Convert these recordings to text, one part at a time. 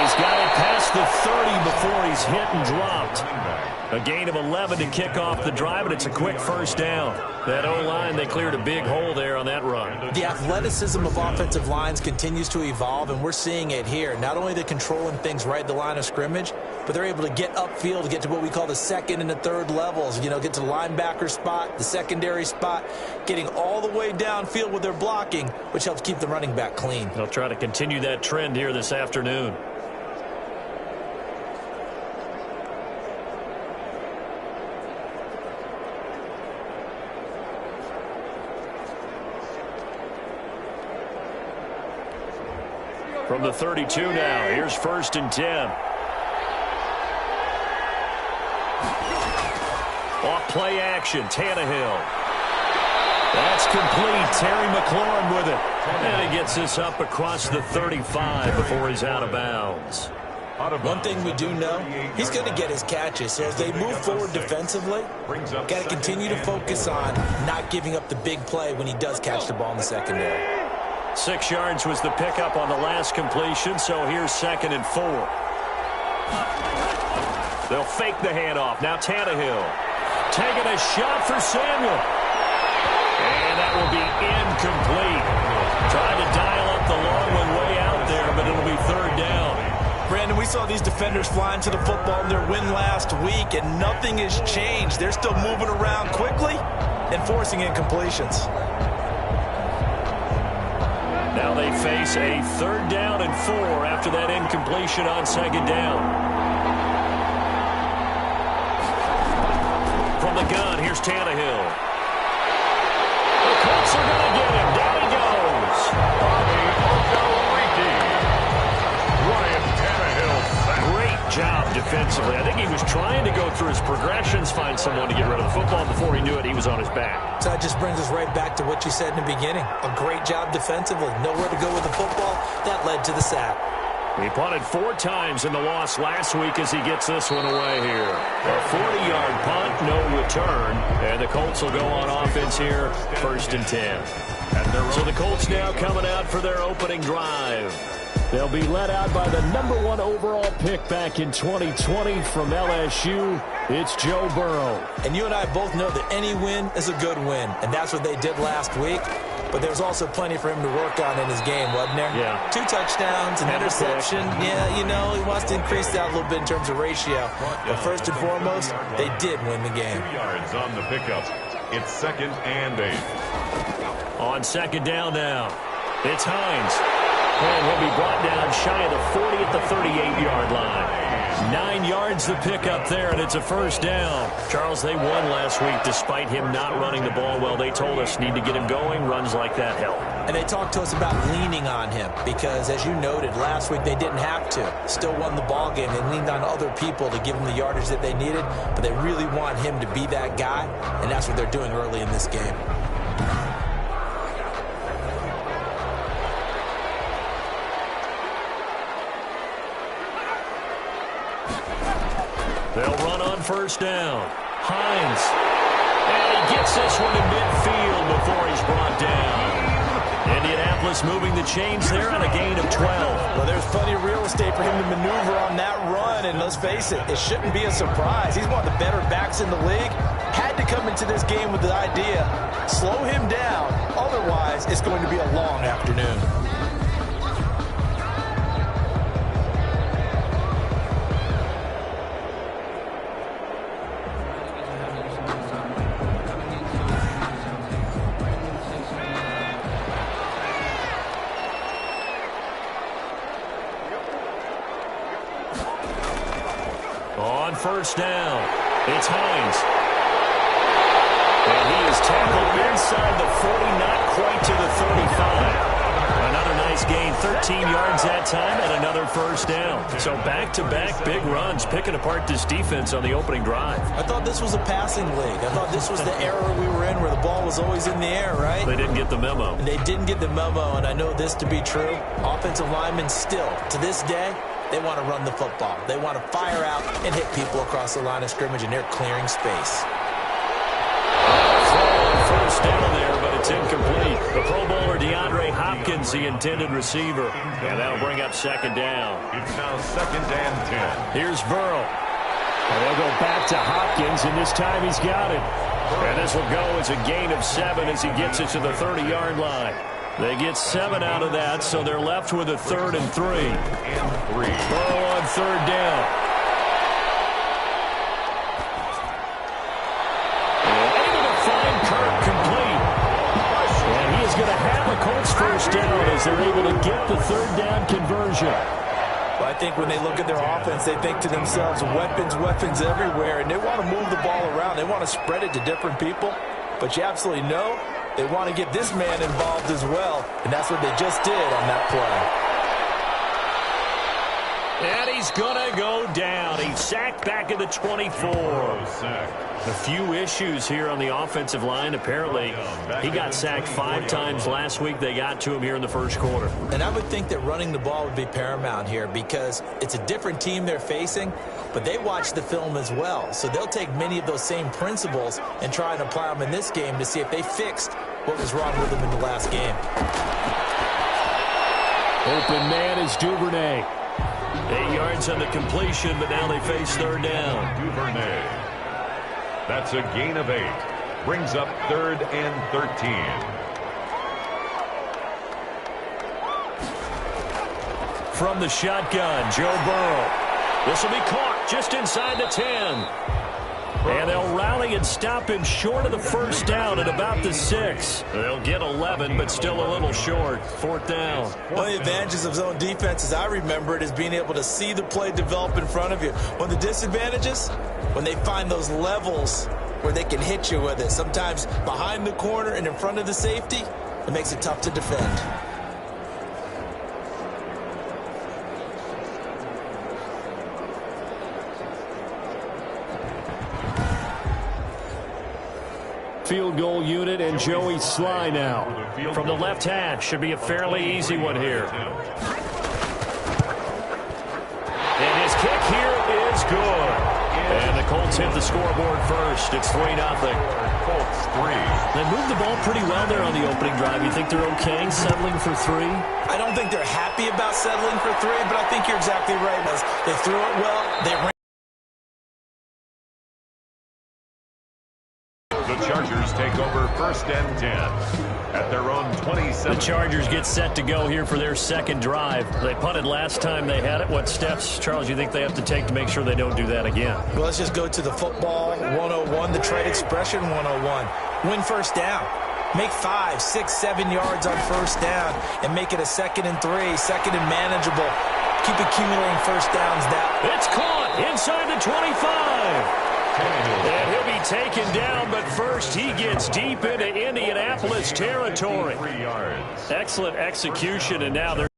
He's got it past the 30 before he's hit and dropped. A gain of 11 to kick off the drive, and it's a quick first down. That O-line, they cleared a big hole there on that run. The athleticism of offensive lines continues to evolve, and we're seeing it here. Not only are they controlling things right at the line of scrimmage, but they're able to get upfield to get to what we call the second and the third levels. You know, get to the linebacker spot, the secondary spot, getting all the way downfield with their blocking, which helps keep the running back clean. They'll try to continue that trend here this afternoon. From the 32 now, here's 1st and 10. Off play action, Tannehill. That's complete. Terry McLaurin with it. And he gets this up across the 35 before he's out of bounds. One thing we do know, he's going to get his catches. So as they move forward defensively, got to continue to focus on not giving up the big play when he does catch the ball in the secondary. 6 yards was the pickup on the last completion, so here's 2nd and 4. They'll fake the handoff. Now Tannehill taking a shot for Samuel. And that will be incomplete. Trying to dial up the long one way out there, but it'll be 3rd down. Brandon, we saw these defenders flying to the football in their win last week, and nothing has changed. They're still moving around quickly and forcing incompletions. Now they face a 3rd down and 4 after that incompletion on 2nd down. From the gun, here's Tannehill. The Colts are going to get him. Down he goes. Great job defensively. I think he was trying to go through his progressions, find someone to get rid of the football. Before he knew it, he was on his back. So that just brings us right back to what you said in the beginning. A great job defensively. Nowhere to go with the football. That led to the sack. He punted 4 times in the loss last week as he gets this one away here. A 40-yard punt, no return. And the Colts will go on offense here, 1st and 10. So the Colts now coming out for their opening drive. They'll be led out by the #1 overall pick back in 2020 from LSU. It's Joe Burrow. And you and I both know that any win is a good win. And that's what they did last week. But there was also plenty for him to work on in his game, wasn't there? Yeah. 2 touchdowns, an interception. Yeah, you know, he wants to increase that a little bit in terms of ratio. But first and foremost, they did win the game. 2 yards on the pickup. It's 2nd and 8. On 2nd down now, it's Hines. And he'll be brought down shy of the 40 at the 38-yard line. 9 yards the pickup there, and it's a 1st down. Charles, they won last week despite him not running the ball well. They told us need to get him going. Runs like that help. And they talked to us about leaning on him because, as you noted, last week they didn't have to. Still won the ball game. They leaned on other people to give them the yardage that they needed, but they really want him to be that guy, and that's what they're doing early in this game. They'll run on 1st down. Hines. And he gets this one to midfield before he's brought down. Indianapolis moving the chains there on a gain of 12. Well, there's plenty of real estate for him to maneuver on that run, and let's face it, it shouldn't be a surprise. He's one of the better backs in the league. Had to come into this game with the idea, slow him down. Otherwise, it's going to be a long afternoon. On 1st down, it's Hines. And he is tackled inside the 40, not quite to the 35. Another nice gain, 13 yards that time, and another 1st down. So back-to-back big runs, picking apart this defense on the opening drive. I thought this was a passing league. I thought this was the era we were in where the ball was always in the air, right? They didn't get the memo. And they didn't get the memo, and I know this to be true. Offensive linemen still, to this day, they want to run the football. They want to fire out and hit people across the line of scrimmage, and they're clearing space. Throw on first down there, but it's incomplete. The Pro Bowler DeAndre Hopkins, the intended receiver. And that'll bring up second down. It's now 2nd and 10. Here's Burrow. And they'll go back to Hopkins, and this time he's got it. And this will go as a gain of 7 as he gets it to the 30-yard line. They get 7 out of that, so they're left with a 3rd and 3. Burrow on 3rd down. Able to find Kirk complete. And he is going to have the Colts first down as they're able to get the 3rd down conversion. Well, I think when they look at their offense, they think to themselves, weapons, weapons everywhere, and they want to move the ball around. They want to spread it to different people, but you absolutely know they want to get this man involved as well, and that's what they just did on that play. And he's going to go down. He's sacked back at the 24. A few issues here on the offensive line. Apparently, he got sacked 5 times last week. They got to him here in the first quarter. And I would think that running the ball would be paramount here because it's a different team they're facing, but they watch the film as well. So they'll take many of those same principles and try and apply them in this game to see if they fixed what was wrong with them in the last game. Open man is Duvernay. 8 yards on the completion, but now they face 3rd down. Duvernay. That's a gain of 8. Brings up 3rd and 13. From the shotgun, Joe Burrow. This will be caught just inside the 10. And they'll rally and stop him short of the first down at about the 6. They'll get 11, but still a little short. 4th down. One of the advantages of zone defense, as I remember it, is being able to see the play develop in front of you. One of the disadvantages, when they find those levels where they can hit you with it. Sometimes behind the corner and in front of the safety, it makes it tough to defend. Field goal unit and Joey Sly now. From the left hash, should be a fairly easy one here. And his kick here is good. And the Colts hit the scoreboard first. It's 3-0. Colts 3. They moved the ball pretty well there on the opening drive. You think they're okay settling for 3? I don't think they're happy about settling for 3, but I think you're exactly right. They threw it well. They ran. The Chargers take over 1st and 10 at their own 27. The Chargers get set to go here for their 2nd drive. They punted last time they had it. What steps, Charles, you think they have to take to make sure they don't do that again? Well, let's just go to the football 101, the trade expression 101. Win first down. Make 5, 6, 7 yards on first down and make it a 2nd and 3, 2nd and manageable. Keep accumulating first downs. It's caught inside the 25. And he'll be taken down, but first he gets deep into Indianapolis territory. 3 yards. Excellent execution, and now they're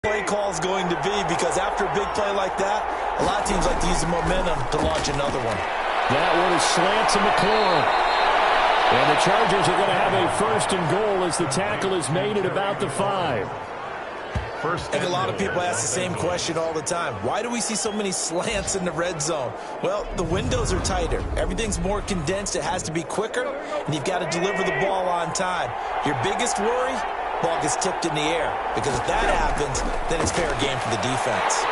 play call is going to be, because after a big play like that, a lot of teams like to use the momentum to launch another one. That one is slant to McLaurin. And the Chargers are going to have a 1st and goal as the tackle is made at about the 5. I think a lot of people ask the same question all the time. Why do we see so many slants in the red zone? Well, the windows are tighter. Everything's more condensed. It has to be quicker, and you've got to deliver the ball on time. Your biggest worry, ball gets tipped in the air, because if that happens, then it's fair game for the defense.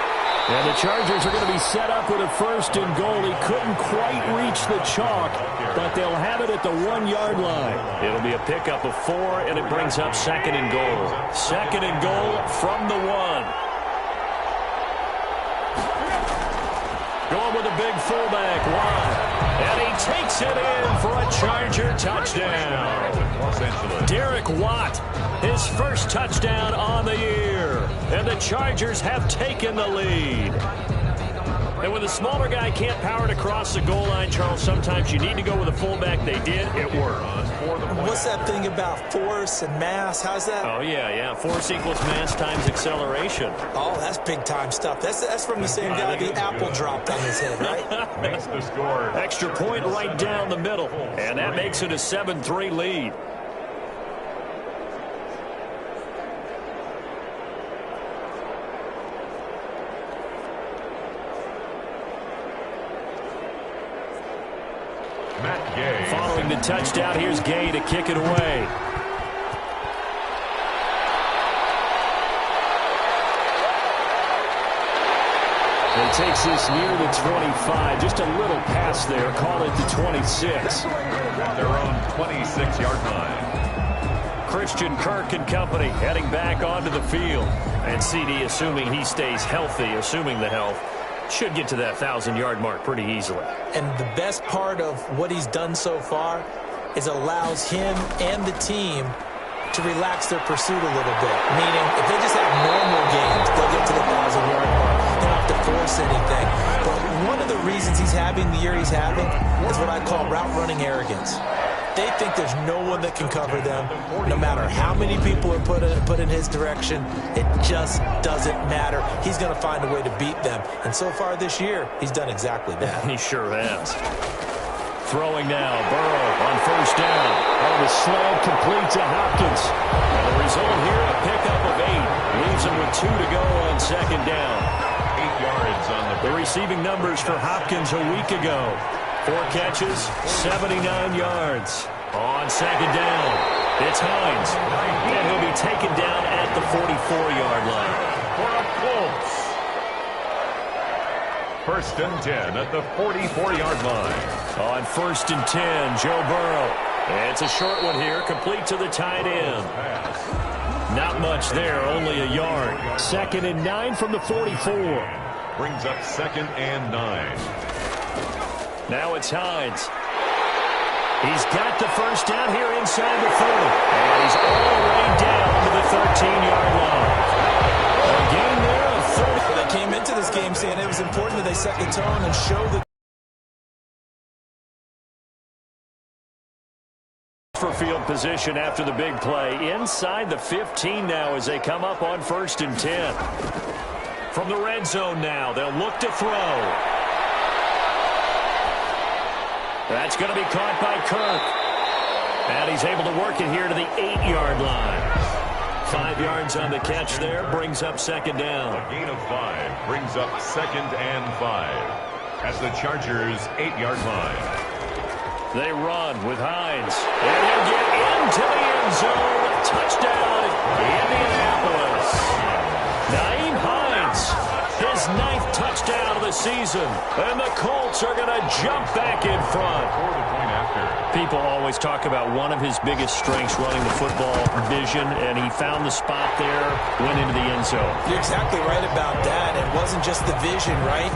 And the Chargers are going to be set up with a 1st and goal. He couldn't quite reach the chalk, but they'll have it at the 1-yard line. It'll be a pickup of 4, and it brings up 2nd and goal. 2nd and goal from the 1. Going with a big fullback, Watt. And he takes it in for a Charger touchdown. Los Angeles. Derek Watt, his first touchdown on the year. And the Chargers have taken the lead. And when the smaller guy can't power it across the goal line, Charles, sometimes you need to go with a fullback. They did. It worked. What's that thing about force and mass? How's that? Oh, yeah. Force equals mass times acceleration. Oh, that's big-time stuff. That's from the same guy the apple dropped on his head, right? Makes the score. Extra point right down the middle. And that makes it a 7-3 lead. throwing the touchdown. Here's Gay to kick it away. He takes this near the 25. Just a little pass there. Call it the 26. Their own 26-yard line. Christian Kirk and company heading back onto the field. And CD, assuming he stays healthy, assuming the health, should get to that 1,000-yard mark pretty easily. And the best part of what he's done so far is allows him and the team to relax their pursuit a little bit. Meaning, if they just have normal games, they'll get to the 1,000-yard mark. They don't have to force anything. But one of the reasons he's having the year he's having is what I call route running arrogance. They think there's no one that can cover them. No matter how many people are put in his direction, it just doesn't matter. He's going to find a way to beat them. And so far this year, he's done exactly that. He sure has. Throwing now, Burrow on first down. On the slant, complete to Hopkins. And the result here, a pickup of 8. Leaves him with 2 to go on second down. 8 yards on the receiving numbers for Hopkins a week ago. 4 catches, 79 yards. On second down, it's Hines. And he'll be taken down at the 44-yard line. For a Colts. First and 10 at the 44-yard line. On first and 10, Joe Burrow. It's a short one here, complete to the tight end. Not much there, only a yard. Second and 9 from the 44. Brings up second and 9. Now it's Hines. He's got the first down here inside the 30. And he's all the way down to the 13-yard line. A gain there of 30. They came into this game saying it was important that they set the tone and show the for field position after the big play. Inside the 15 now as they come up on first and 10. From the red zone now, they'll look to throw. That's going to be caught by Kirk. And he's able to work it here to the 8-yard line. 5 yards on the catch there, brings up second down. A gain of 5 brings up second and 5 at the Chargers' 8-yard line. They run with Hines. And he'll get into the end zone. Touchdown, Indianapolis. Nyheim Hines, his 9th touchdown of the season. And the Colts are going to jump back in front. For the point after. People always talk about one of his biggest strengths running the football, vision, and he found the spot there, went into the end zone. You're exactly right about that. It wasn't just the vision, right?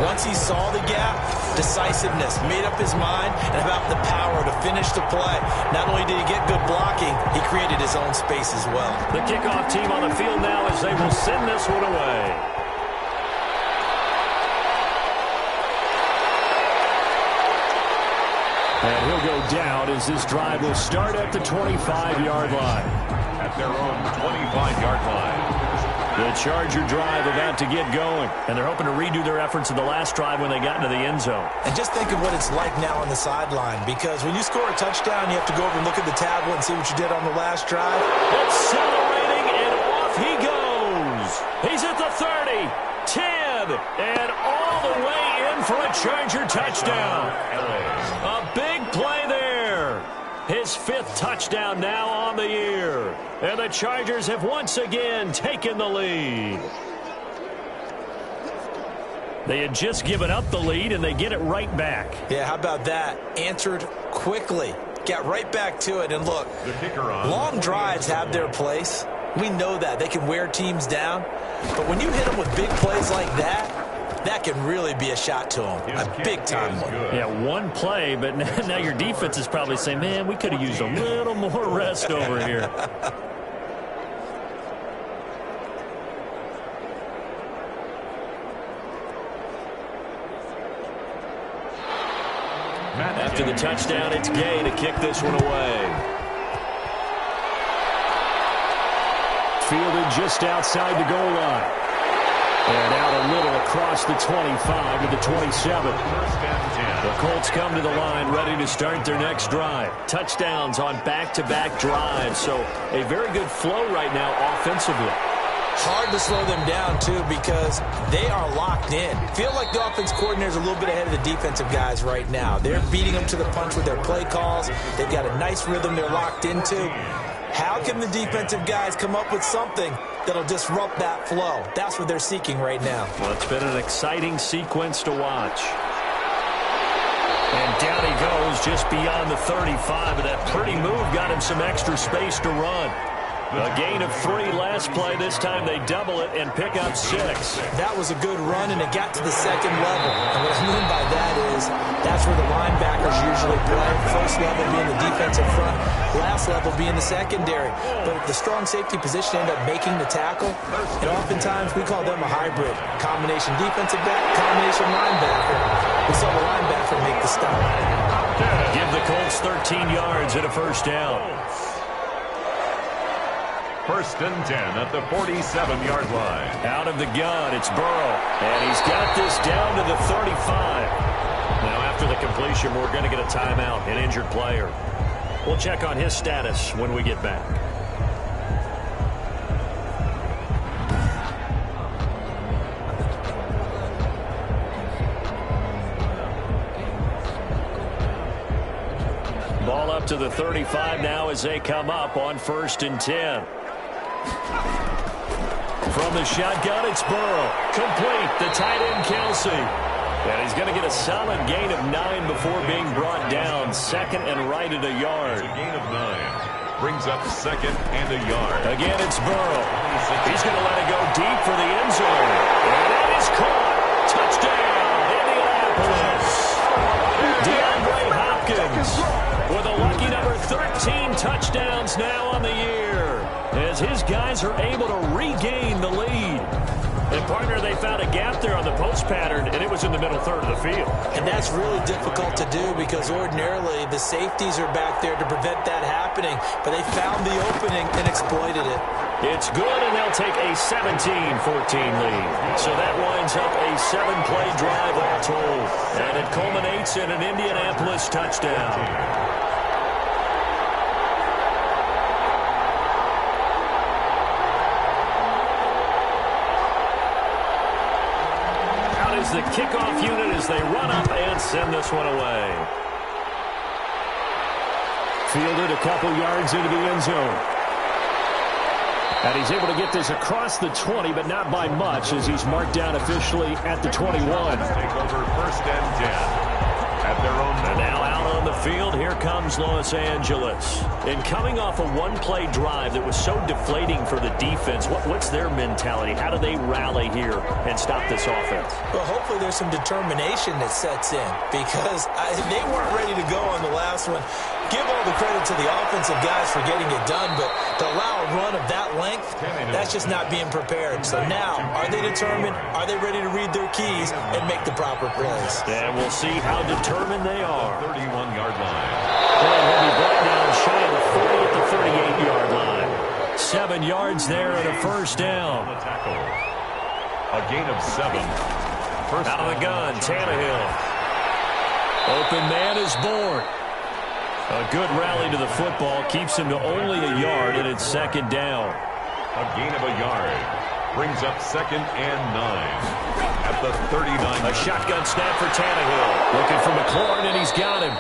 Once he saw the gap, decisiveness, made up his mind, and about the power to finish the play. Not only did he get good blocking, he created his own space as well. The kickoff team on the field now as they will send this one away. And he'll go down as this drive will start at the 25-yard line. At their own 25-yard line. The Charger drive about to get going. And they're hoping to redo their efforts in the last drive when they got into the end zone. And just think of what it's like now on the sideline. Because when you score a touchdown, you have to go over and look at the tablet and see what you did on the last drive. Accelerating, and off he goes. He's at the 30, 10, and all the way in for a Charger touchdown. A big play there. His 5th touchdown now on the year. And the Chargers have once again taken the lead. They had just given up the lead, and they get it right back. Yeah, how about that? Answered quickly. Got right back to it. And look, the kicker on. Long drives have their place. We know that. They can wear teams down. But when you hit them with big plays like that, that can really be a shot to them. A big-time one. Yeah, one play, but now your defense is probably saying, man, we could have used a little more rest over here. After the touchdown, it's Gay to kick this one away. Fielded just outside the goal line. And out a little across the 25 to the 27. The Colts come to the line ready to start their next drive. Touchdowns on back-to-back drives. So a very good flow right now offensively. Hard to slow them down, too, because they are locked in. Feel like the offense coordinator is a little bit ahead of the defensive guys right now. They're beating them to the punch with their play calls. They've got a nice rhythm they're locked into. How can the defensive guys come up with something that'll disrupt that flow? That's what they're seeking right now. Well, it's been an exciting sequence to watch. And down he goes just beyond the 35, and that pretty move got him some extra space to run. A gain of 3 last play. This time they double it and pick up 6. That was a good run, and it got to the second level. And what I mean by that is that's where the linebackers usually play. First level being the defensive front, last level being the secondary. But the strong safety position ended up making the tackle, and oftentimes we call them a hybrid. Combination defensive back, combination linebacker. We saw the linebacker make the stop. Give the Colts 13 yards and a first down. 1st and 10 at the 47-yard line. Out of the gun, it's Burrow. And he's got this down to the 35. Now, after the completion, we're going to get a timeout, an injured player. We'll check on his status when we get back. Ball up to the 35 now as they come up on 1st and 10. From the shotgun, it's Burrow. Complete, the tight end, Kelsey. And he's going to get a solid gain of 9 before being brought down. 2nd and right at a yard. A gain of 9. Brings up 2nd and a yard. Again, it's Burrow. He's going to let it go deep for the end zone. And it is caught. Touchdown, Indianapolis. DeAndre Hopkins with a lucky number 13 touchdowns now on the year, as his guys are able to regain the lead. And, partner, they found a gap there on the post pattern, and it was in the middle third of the field. And that's really difficult to do because ordinarily the safeties are back there to prevent that happening. But they found the opening and exploited it. It's good, and they'll take a 17-14 lead. So that winds up a 7-play drive all told. And it culminates in an Indianapolis touchdown. The kickoff unit as they run up and send this one away. Fielded a couple yards into the end zone. And he's able to get this across the 20, but not by much, as he's marked down officially at the 21. Take over 1st and 10. At their own. And now out on the field, here comes Los Angeles. And coming off a 1-play drive that was so deflating for the defense, what's their mentality? How do they rally here and stop this offense? Well, hopefully there's some determination that sets in because they weren't ready to go on the last one. Give all the credit to the offensive guys for getting it done, but to allow a run of that length, that's just not being prepared. So now, are they determined? Are they ready to read their keys and make the proper plays? And we'll see how determined they are. 31-yard line. And he'll be brought down shy of the 40 at the 38-yard line. 7 yards there and a first down. A gain of 7. First out of the gun, Tannehill. Open man is born. A good rally to the football keeps him to only a yard, and it's 2nd down. A gain of a yard. Brings up 2nd and 9. At the 39. A shotgun snap for Tannehill. Looking for McLaurin, and he's got him.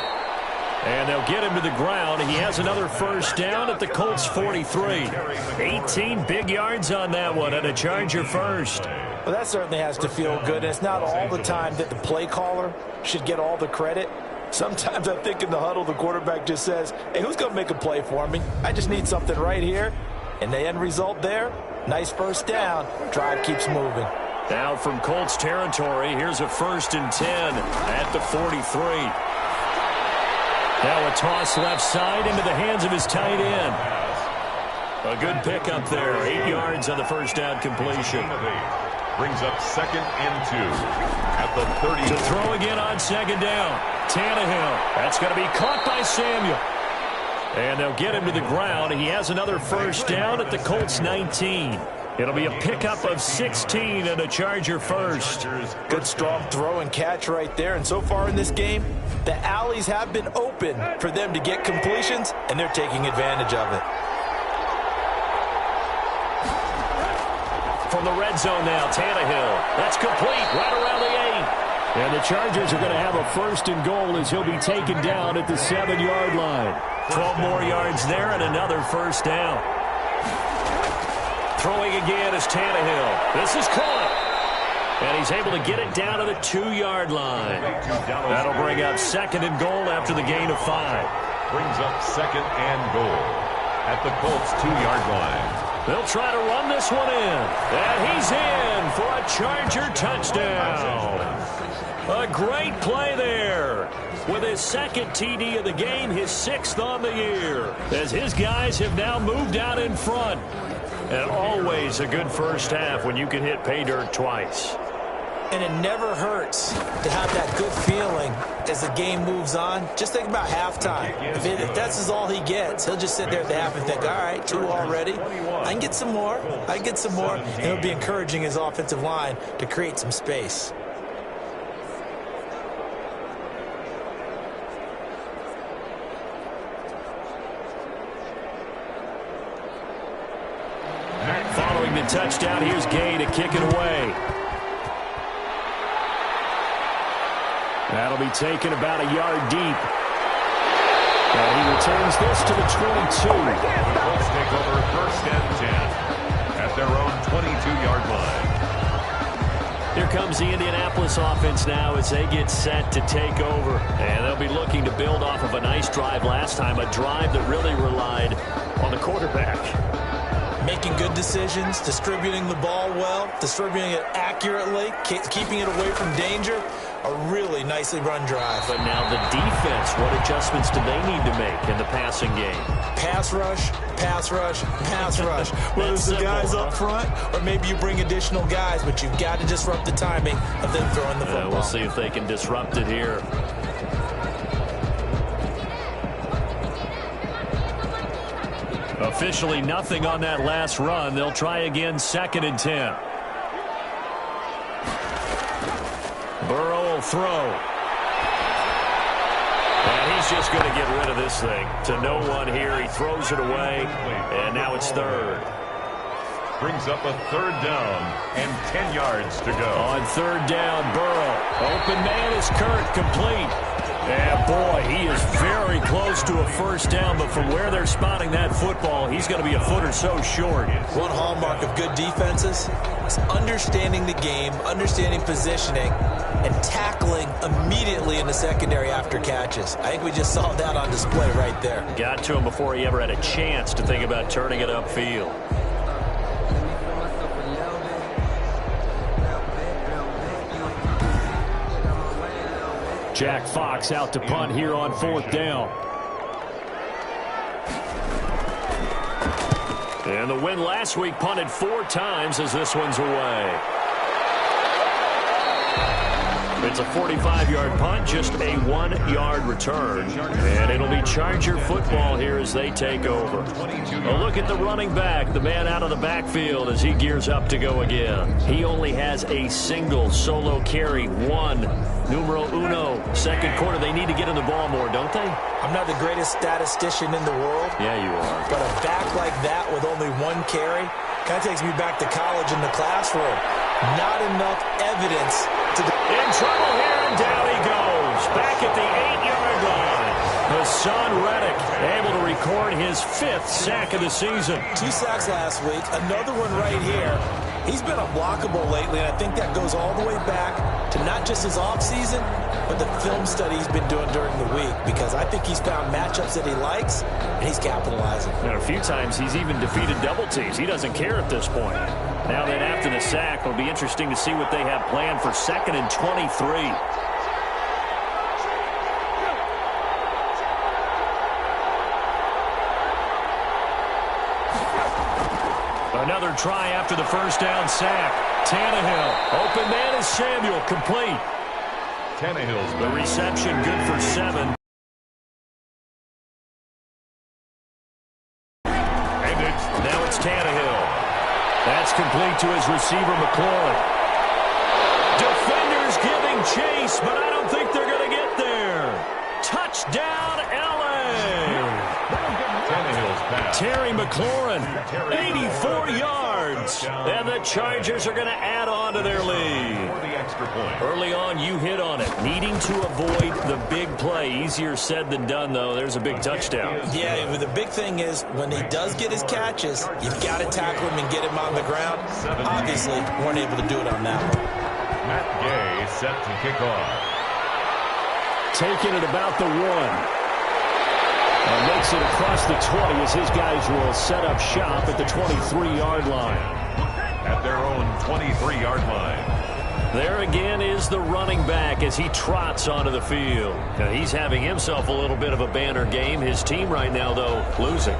And they'll get him to the ground. He has another first down at the Colts 43. 18 big yards on that one, and a Charger first. Well, that certainly has to feel good. And it's not all the time that the play caller should get all the credit. Sometimes I think in the huddle, the quarterback just says, hey, who's going to make a play for me? I just need something right here. And the end result there, nice first down. Drive keeps moving. Now from Colts territory, here's a 1st and 10 at the 43. Now a toss left side into the hands of his tight end. A good pickup there. 8 yards on the first down completion. Brings up 2nd and 2 at the 30. To throw again on 2nd down. Tannehill. That's going to be caught by Samuel. And they'll get him to the ground. He has another first down at the Colts 19. It'll be a pickup of 16 and a Charger first. Good strong throw and catch right there. And so far in this game, the alleys have been open for them to get completions, and they're taking advantage of it. from the red zone now. Tannehill. That's complete right around the 8. And the Chargers are going to have a 1st and goal as he'll be taken down at the 7-yard line. 12 more yards there and another 1st down. Throwing again is Tannehill. This is caught. And he's able to get it down to the 2-yard line. That'll bring up 2nd and goal after the gain of 5. Brings up 2nd and goal at the Colts' 2-yard line. They'll try to run this one in. And he's in for a Charger touchdown. A great play there. With his 2nd TD of the game, his 6th on the year. As his guys have now moved out in front. And always a good first half when you can hit pay dirt twice. And it never hurts to have that good feeling as the game moves on. Just think about halftime. If that's all he gets, he'll just sit there at the half and think, all right, 2 already. I can get some more. I can get some more. And it'll be encouraging his offensive line to create some space. Following the touchdown, here's Gay to kick it away. That'll be taken about a yard deep. And he returns this to the 22. The Colts take over 1st and 10 at their own 22-yard line. Here comes the Indianapolis offense now as they get set to take over. And they'll be looking to build off of a nice drive last time, a drive that really relied on the quarterback. Making good decisions, distributing the ball well, distributing it accurately, keeping it away from danger. A really nicely run drive. But now the defense, what adjustments do they need to make in the passing game? Pass rush, pass rush, pass rush. Whether it's the guys up front or maybe you bring additional guys, but you've got to disrupt the timing of them throwing the football. We'll see if they can disrupt it here. Officially nothing on that last run. They'll try again, 2nd and 10. Burrow will throw. And he's just going to get rid of this thing. To no one here. He throws it away. And now it's 3rd. Brings up a 3rd down and 10 yards to go. On 3rd down, Burrow. Open man is Kurt, complete. And boy, he is very close to a 1st down, but from where they're spotting that football, he's going to be a foot or so short. One hallmark of good defenses is understanding the game, understanding positioning, and tackling immediately in the secondary after catches. I think we just saw that on display right there. Got to him before he ever had a chance to think about turning it upfield. Jack Fox out to punt here on 4th down. And the win last week punted 4 times as this one's away. It's a 45-yard punt, just a 1-yard return. And it'll be Charger football here as they take over. A look at the running back, the man out of the backfield as he gears up to go again. He only has a single solo carry, 1. Numero uno, 2nd quarter. They need to get in the ball more, don't they? I'm not the greatest statistician in the world. Yeah, you are. But a back like that with only 1 carry kind of takes me back to college in the classroom. Not enough evidence to... In trouble here, and down he goes. Back at the 8-yard line. Hassan Reddick able to record his 5th sack of the season. 2 sacks last week, another one right here. He's been unblockable lately, and I think that goes all the way back to not just his offseason, but the film study he's been doing during the week, because I think he's found matchups that he likes, and he's capitalizing. And a few times he's even defeated double teams. He doesn't care at this point. Now then, after the sack, it'll be interesting to see what they have planned for 2nd and 23. Another try after the 1st down sack. Tannehill. Open man is Samuel. Complete. Tannehill's The reception good for 7. And now it's Tannehill. That's complete to his receiver, McLaurin. Defenders giving chase, but I don't think they're going to get there. Touchdown, L.A. Tannehill's pass. Terry McLaurin, 84 yards. And the Chargers are going to add on to their lead. For the extra point. Early on, you hit on it. Needing to avoid the big play. Easier said than done, though. There's a big touchdown. Yeah, the big thing is when he does get his catches, you've got to tackle him and get him on the ground. Obviously, weren't able to do it on that one. Matt Gay set to kick off. Taking it about the 1. And makes it across the 20 as his guys will set up shop at the 23-yard line. At their own 23-yard line. There again is the running back as he trots onto the field. Now, he's having himself a little bit of a banner game. His team right now, though, losing.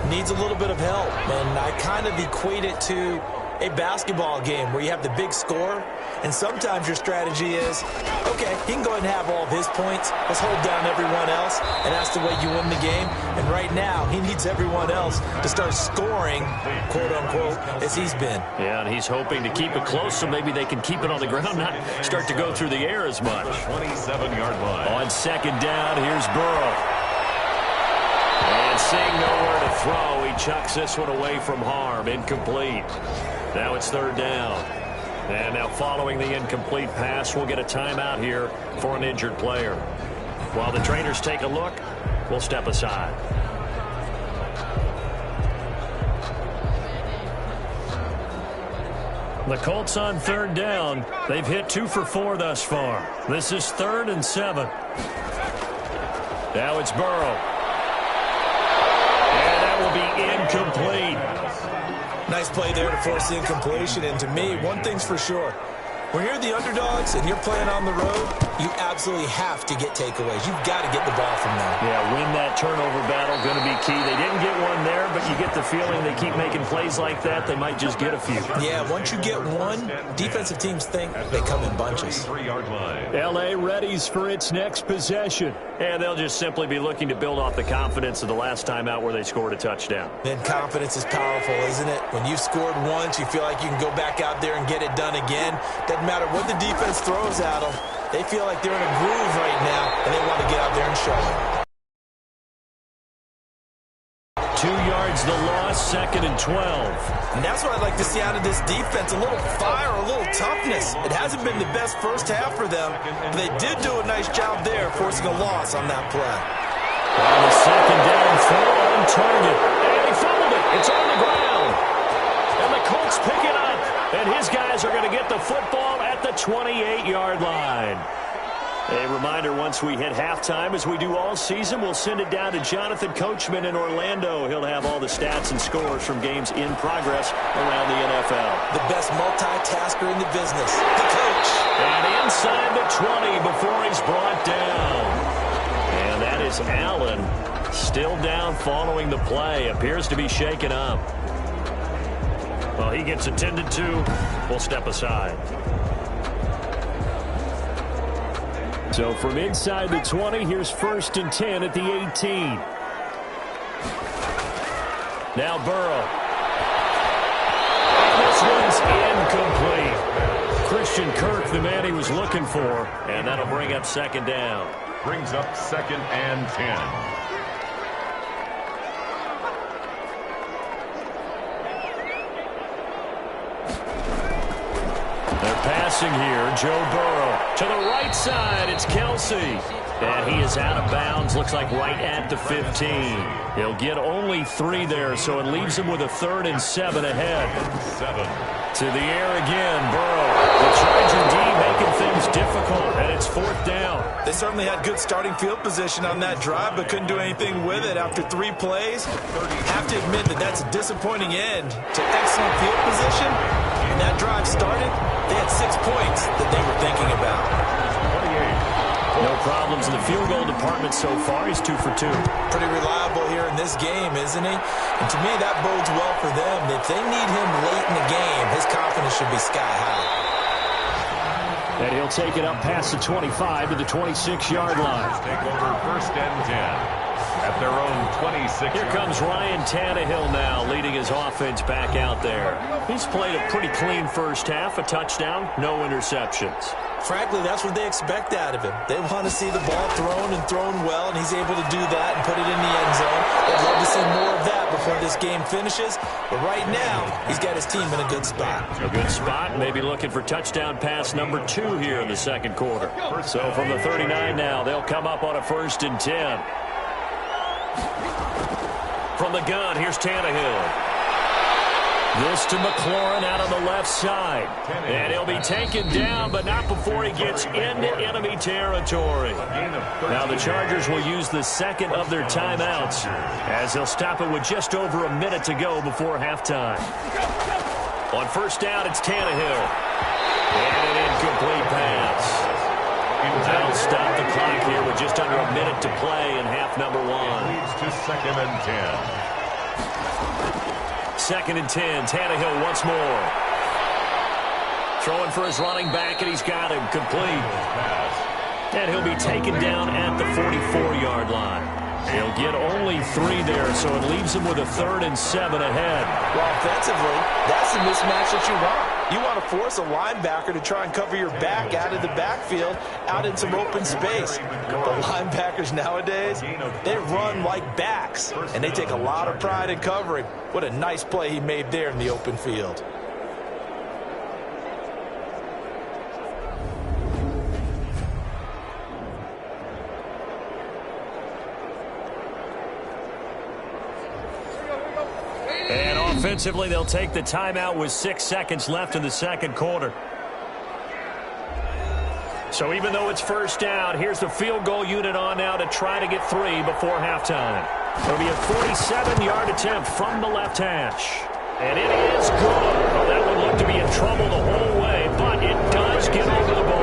Needs a little bit of help, and I kind of equate it to a basketball game where you have the big score, and sometimes your strategy is, okay, he can go ahead and have all of his points. Let's hold down everyone else, and that's the way you win the game. And right now, he needs everyone else to start scoring, quote-unquote, as he's been. Yeah, and he's hoping to keep it close so maybe they can keep it on the ground, not start to go through the air as much. 27-yard line. On second down, here's Burrow. And seeing nowhere to throw, he chucks this one away from harm. Incomplete. Now it's third down. And now following the incomplete pass, we'll get a timeout here for an injured player. While the trainers take a look, we'll step aside. The Colts on third down. They've hit 2 for 4 thus far. This is 3rd and 7. Now it's Burrow. And that will be incomplete. Nice play there to force the incompletion. And to me, one thing's for sure. When you're the underdogs and you're playing on the road, you absolutely have to get takeaways. You've got to get the ball from them. Yeah, win that turnover battle, going to be key. They didn't get one there, but you get the feeling they keep making plays like that, they might just get a few. Yeah, once you get one, defensive teams think they come in bunches. L.A. readies for its next possession. And they'll just simply be looking to build off the confidence of the last time out where they scored a touchdown. Then confidence is powerful, isn't it? When you've scored once, you feel like you can go back out there and get it done again. Doesn't matter what the defense throws at them. They feel like they're in a groove right now, and they want to get out there and show it. 2 yards the loss, 2nd and 12. And that's what I'd like to see out of this defense, a little fire, a little toughness. It hasn't been the best first half for them, but they did do a nice job there forcing a loss on that play. On the second down throw on target. And he fumbled it. It's on the ground. And the Colts pick it up. And his guys are going to get the football at the 28-yard line. A reminder, once we hit halftime, as we do all season, we'll send it down to Jonathan Coachman in Orlando. He'll have all the stats and scores from games in progress around the NFL. The best multitasker in the business, the coach. And inside the 20 before he's brought down. And that is Allen, still down following the play. Appears to be shaken up. Well, he gets attended to. We'll step aside. So from inside the 20, here's 1st and 10 at the 18. Now Burrow. And this one's incomplete. Christian Kirk, the man he was looking for, and that'll bring up 2nd down. Brings up 2nd and 10. Passing here, Joe Burrow. To the right side, it's Kelsey. And he is out of bounds, looks like right at the 15. He'll get only 3 there, so it leaves him with a 3rd and 7 ahead. 7. To the air again, Burrow. The Charger D making things difficult, and it's 4th down. They certainly had good starting field position on that drive, but couldn't do anything with it after 3 plays. Have to admit that that's a disappointing end to excellent field position. When that drive started, they had 6 points that they were thinking about. No problems in the field goal department so far. He's 2 for 2. Pretty reliable here in this game, isn't he? And to me, that bodes well for them. If they need him late in the game, his confidence should be sky high. And he'll take it up past the 25 to the 26-yard line. Take over 1st and 10. at their own 26. Here comes Ryan Tannehill now, leading his offense back out there. He's played a pretty clean first half, a touchdown, no interceptions. Frankly, that's what they expect out of him. They want to see the ball thrown and thrown well, and he's able to do that and put it in the end zone. They'd love to see more of that before this game finishes. But right now, he's got his team in a good spot. A good spot, maybe looking for touchdown pass number 2 here in the second quarter. So from the 39 now, they'll come up on a 1st and 10. From the gun, here's Tannehill. This to McLaurin out on the left side. And he'll be taken down, but not before he gets into enemy territory. Now the Chargers will use the second of their timeouts as they'll stop it with just over a minute to go before halftime. On 1st down, it's Tannehill. And an incomplete pass. That'll stop the clock here with just under a minute to play in half number 1. Leads to 2nd and 10. 2nd and 10. Tannehill once more. Throwing for his running back, and he's got him complete. And he'll be taken down at the 44-yard line. He'll get only 3 there, so it leaves him with a 3rd and 7 ahead. Well, offensively, that's the mismatch that you want. You want to force a linebacker to try and cover your back out of the backfield, out in some open space. The linebackers nowadays, they run like backs, and they take a lot of pride in covering. What a nice play he made there in the open field. Offensively, they'll take the timeout with 6 seconds left in the second quarter. So even though it's 1st down, here's the field goal unit on now to try to get 3 before halftime. It'll be a 47-yard attempt from the left hash. And it is good. Oh, that one looked to be in trouble the whole way, but it does get over the ball.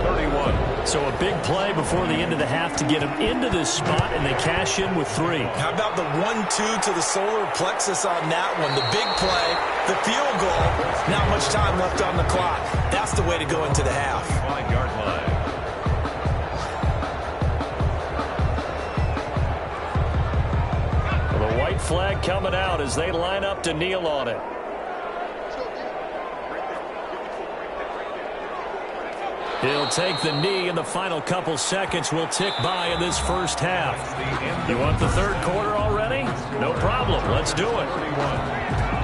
31. So a big play before the end of the half to get him into this spot, and they cash in with 3. How about the 1-2 to the solar plexus on that one? The big play, the field goal, not much time left on the clock. That's the way to go into the half. 5-yard line. The white flag coming out as they line up to kneel on it. He'll take the knee, and the final couple seconds will tick by in this first half. You want the third quarter already? No problem. Let's do it.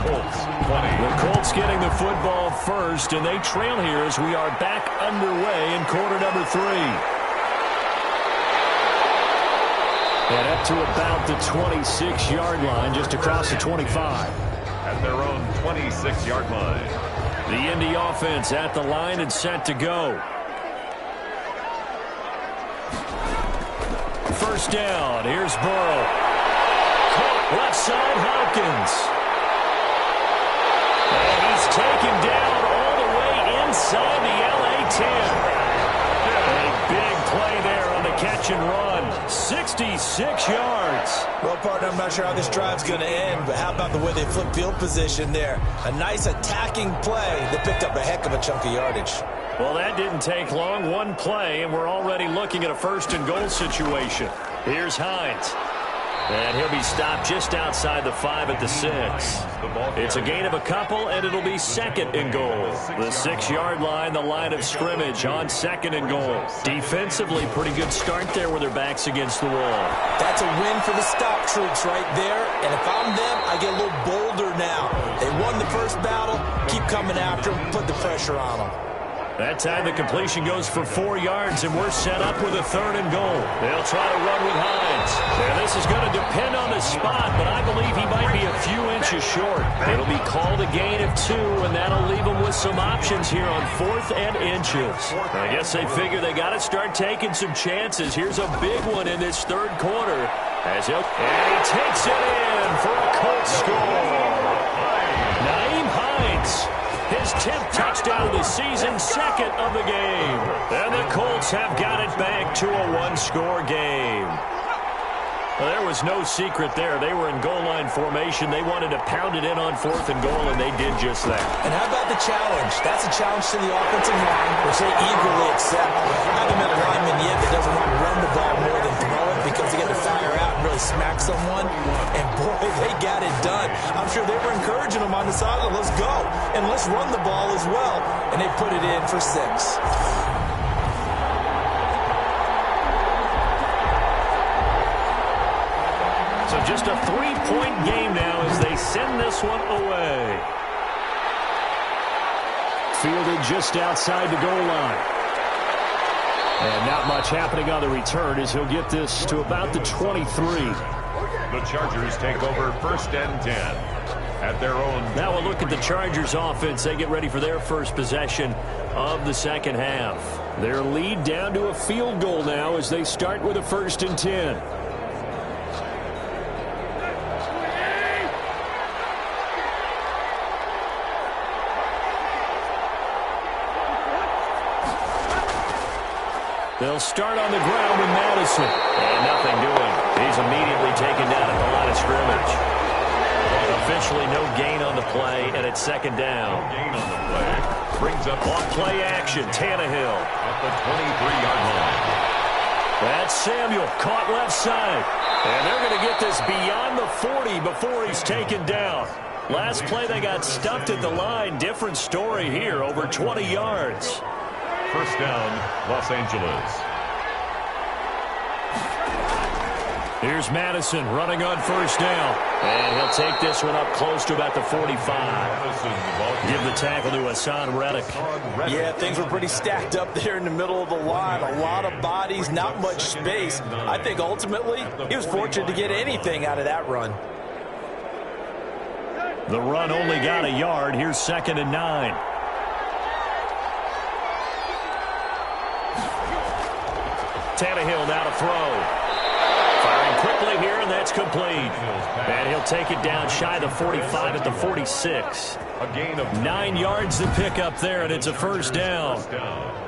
The Colts getting the football first, and they trail here as we are back underway in quarter number 3. And up to about the 26-yard line, just across the 25. At their own 26-yard line. The Indy offense at the line and set to go. 1st down. Here's Burrow. Left side, Hopkins. And he's taken down all the way inside the LA 10. A big play there on the catch and run. 66 yards. Well, partner, I'm not sure how this drive's going to end, but how about the way they flip field position there? A nice attacking play that picked up a heck of a chunk of yardage. Well, that didn't take long. One play, and we're already looking at a 1st and goal situation. Here's Hines. And he'll be stopped just outside the 5 at the 6. It's a gain of a couple, and it'll be 2nd and goal. The 6-yard line, the line of scrimmage on 2nd and goal. Defensively, pretty good start there with their backs against the wall. That's a win for the stop troops right there. And if I'm them, I get a little bolder now. They won the first battle. Keep coming after them. Put the pressure on them. That time the completion goes for 4 yards, and we're set up with a 3rd and goal. They'll try to run with Hines. And this is going to depend on the spot, but I believe he might be a few inches short. It'll be called a gain of 2, and that'll leave him with some options here on 4th and inches. I guess they figure they got to start taking some chances. Here's a big one in this 3rd quarter. And he takes it in for a Colts score. Nyheim Hines. His 10th touchdown of the season, 2nd of the game. And the Colts have got it back to a 1-score game. Well, there was no secret there. They were in goal line formation. They wanted to pound it in on 4th and goal, and they did just that. And how about the challenge? That's a challenge to the offensive line, which they eagerly accept. I haven't met a lineman yet that doesn't want to run the ball more than throw it because they get to fire out really smack someone, and boy, they got it done. I'm sure they were encouraging them on the sideline, let's go, and let's run the ball as well, and they put it in for 6. So just a 3-point game now as they send this one away. Fielded just outside the goal line. And not much happening on the return as he'll get this to about the 23. The Chargers take over 1st and 10 at their own. Now we'll look at the Chargers offense. They get ready for their first possession of the second half. Their lead down to a field goal now as they start with a 1st and 10. They'll start on the ground with Madison. And nothing doing. He's immediately taken down at the line of scrimmage. Officially no gain on the play, and it's 2nd down. No gain on the play. Brings up on play action, Tannehill. At the 23-yard line. That's Samuel, caught left side. And they're going to get this beyond the 40 before he's taken down. Last play they got stuffed at the line. Different story here, over 20 yards. 1st down, Los Angeles. Here's Madison running on 1st down. And he'll take this one up close to about the 45. Give the tackle to Hassan Reddick. Yeah, things were pretty stacked up there in the middle of the line. A lot of bodies, not much space. I think ultimately he was fortunate to get anything out of that run. The run only got a yard. Here's 2nd and 9. Tannehill now to throw. Firing quickly here, and that's complete. And he'll take it down shy of the 45 at the 46. A gain of 9 yards to pick up there, and it's a 1st down.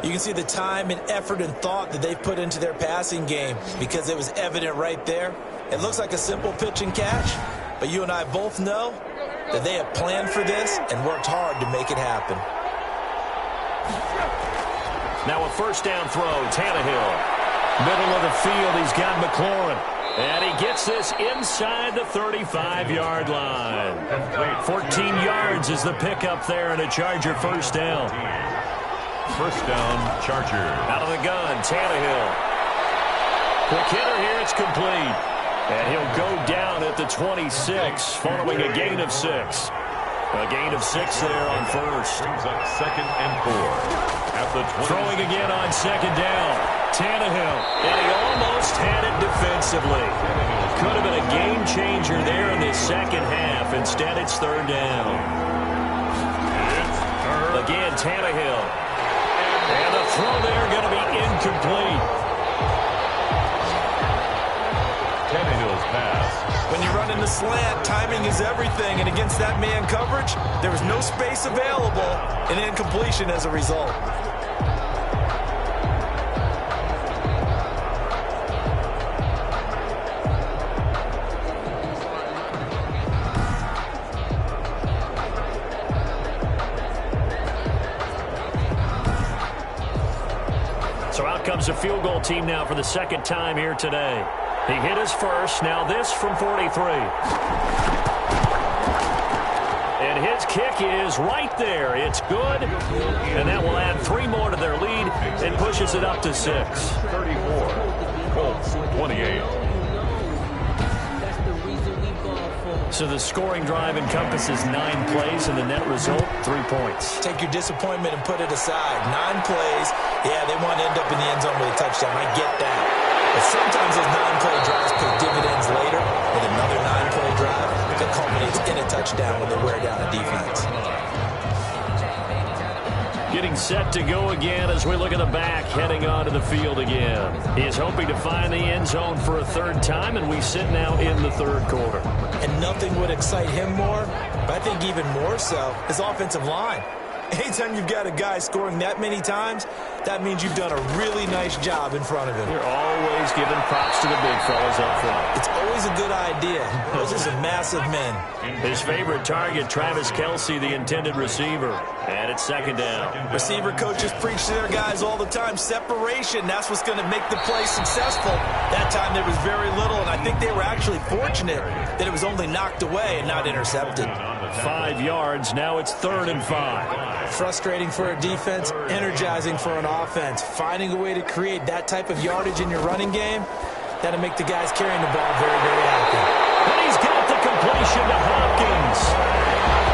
You can see the time and effort and thought that they've put into their passing game because it was evident right there. It looks like a simple pitch and catch, but you and I both know that they have planned for this and worked hard to make it happen. Now a 1st down throw, Tannehill. Middle of the field, he's got McLaurin. And he gets this inside the 35-yard line. 14 yards is the pickup there, and a Charger 1st down. 1st down, Charger. Out of the gun, Tannehill. Quick hitter here, it's complete. And he'll go down at the 26, following a gain of 6. A gain of 6 there on 1st. Brings up 2nd and 4. At the 20. Throwing again on 2nd down. Tannehill, and he almost had it defensively. Could have been a game changer there in the second half. Instead, it's 3rd down. Again, Tannehill. And the throw there going to be incomplete. Tannehill's pass. When you're running the slant, timing is everything, and against that man coverage, there was no space available, and incompletion as a result. So out comes the field goal team now for the 2nd time here today. He hit his first. Now this from 43. And his kick is right there. It's good. And that will add 3 more to their lead and pushes it up to 6. 34. Colts 28. So the scoring drive encompasses 9 plays, and the net result, 3 points. Take your disappointment and put it aside. 9 plays. Yeah, they want to end up in the end zone with a touchdown. I get that. But sometimes those 9-play drives pay dividends later with another 9-play drive that culminates in a touchdown when they wear down a defense. Getting set to go again as we look at the back, heading onto the field again. He is hoping to find the end zone for a 3rd time, and we sit now in the 3rd quarter. And nothing would excite him more, but I think even more so, his offensive line. Anytime you've got a guy scoring that many times, that means you've done a really nice job in front of him. You're always giving props to the big fellas up front. It's always a good idea. Those are some massive men. His favorite target, Travis Kelce, the intended receiver. And it's second down. Receiver coaches preach to their guys all the time. Separation, that's what's going to make the play successful. That time there was very little, and I think they were actually fortunate that it was only knocked away and not intercepted. 5 yards. Now it's 3rd and 5. Frustrating for a defense, energizing for an offense. Finding a way to create that type of yardage in your running game, that'll make the guys carrying the ball very, very happy. And he's got the completion to Hopkins.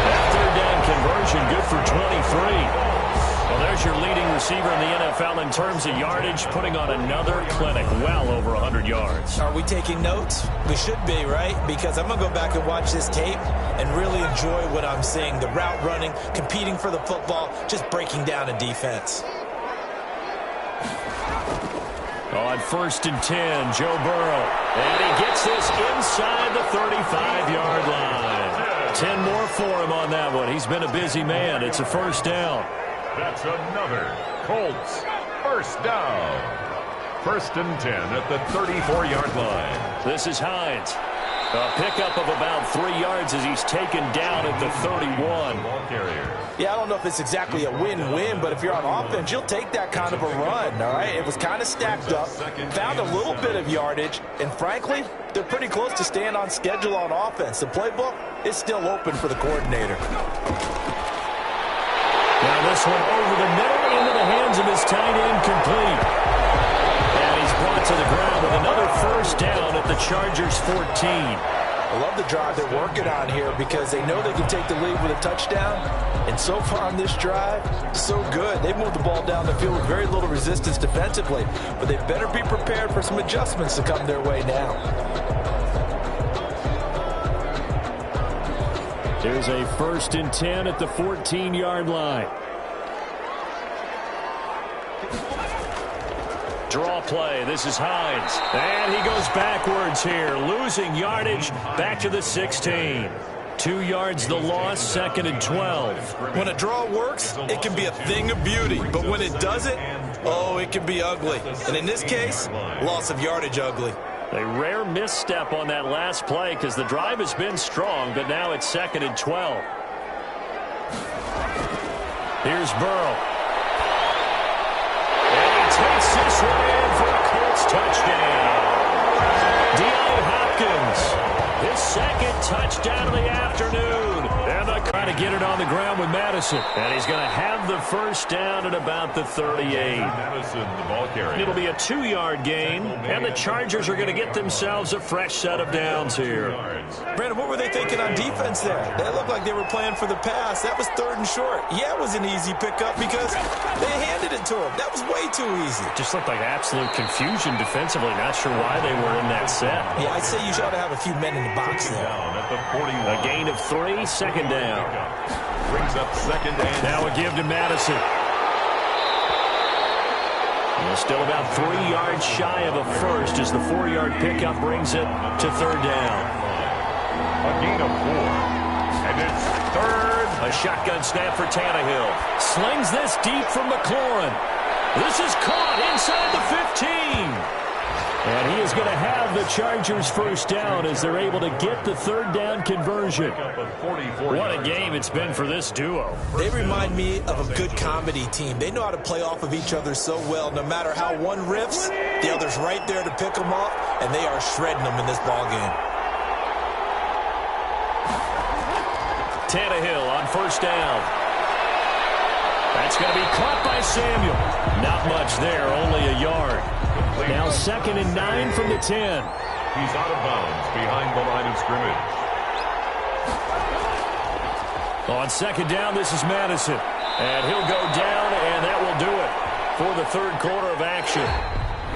That 3rd down conversion, good for 23. Well, there's your leading receiver in the NFL in terms of yardage, putting on another clinic, well over 100 yards. Are we taking notes? We should be, right? Because I'm going to go back and watch this tape and really enjoy what I'm seeing. The route running, competing for the football, just breaking down a defense. On 1st and 10, Joe Burrow. And he gets this inside the 35-yard line. 10 more for him on that one. He's been a busy man. It's a 1st down. That's another Colts first down. 1st and 10 at the 34-yard line. This is Hines. A pickup of about 3 yards as he's taken down at the 31. Ball carrier. Yeah, I don't know if it's exactly a win-win, but if you're on offense, you'll take that kind of a run, all right? It was kind of stacked up, found a little bit of yardage, and frankly, they're pretty close to staying on schedule on offense. The playbook is still open for the coordinator. Now this one over the middle into the hands of his tight end, complete. And he's brought to the ground with another 1st down at the Chargers' 14. I love the drive they're working on here because they know they can take the lead with a touchdown. And so far on this drive, so good. They moved the ball down the field with very little resistance defensively. But they better be prepared for some adjustments to come their way now. Here's a 1st and 10 at the 14-yard line. Draw play. This is Hines. And he goes backwards here, losing yardage back to the 16. 2 yards the loss, 2nd and 12. When a draw works, it can be a thing of beauty. But when it doesn't, oh, it can be ugly. And in this case, loss of yardage ugly. A rare misstep on that last play because the drive has been strong, but now it's 2nd and 12. Here's Burrow. And he takes this one in for a Colts touchdown. Hopkins, his 2nd touchdown of the afternoon. And they're trying to get it on the ground with Madison. And he's going to have the 1st down at about the 38. Madison, the ball carrier. It'll be a 2-yard gain, and the Chargers are going to get themselves a fresh set of downs here. Brandon, what were they thinking on defense there? They looked like they were playing for the pass. That was 3rd and short. Yeah, it was an easy pickup because they handed it to him. That was way too easy. Just looked like absolute confusion defensively. Not sure why they were in that set. Yeah, I'd say you should have a few men in the box there. At the 41. A gain of 3, 2nd down. Brings up 2nd and now a give to Madison. And still about 3 yards shy of a 1st as the 4-yard pickup brings it to 3rd down. A gain of 4. And it's 3rd. A shotgun snap for Tannehill. Slings this deep from McLaurin. This is caught inside the 15. And he is going to have the Chargers 1st down as they're able to get the 3rd down conversion. What a game it's been for this duo. They remind me of a good comedy team. They know how to play off of each other so well. No matter how one riffs, the other's right there to pick them up, and they are shredding them in this ball game. Tannehill on 1st down. That's going to be caught by Samuel. Not much there, only a yard. Now 2nd and 9 from the 10. He's out of bounds behind the line of scrimmage. On 2nd down, this is Madison. And he'll go down, and that will do it for the 3rd quarter of action.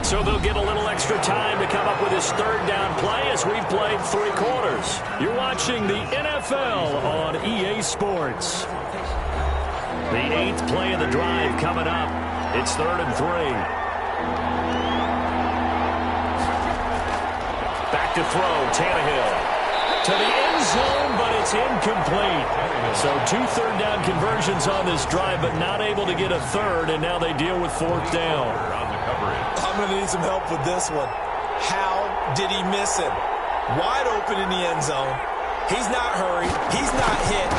So they'll get a little extra time to come up with his 3rd down play as we've played 3 quarters. You're watching the NFL on EA Sports. The 8th play of the drive coming up. It's 3rd and 3. Back to throw, Tannehill. to the end zone, but it's incomplete. So 2 third-down conversions on this drive, but not able to get a third, and now they deal with 4th down. I'm going to need some help with this one. How did he miss him? Wide open in the end zone. He's not hurried. He's not hit.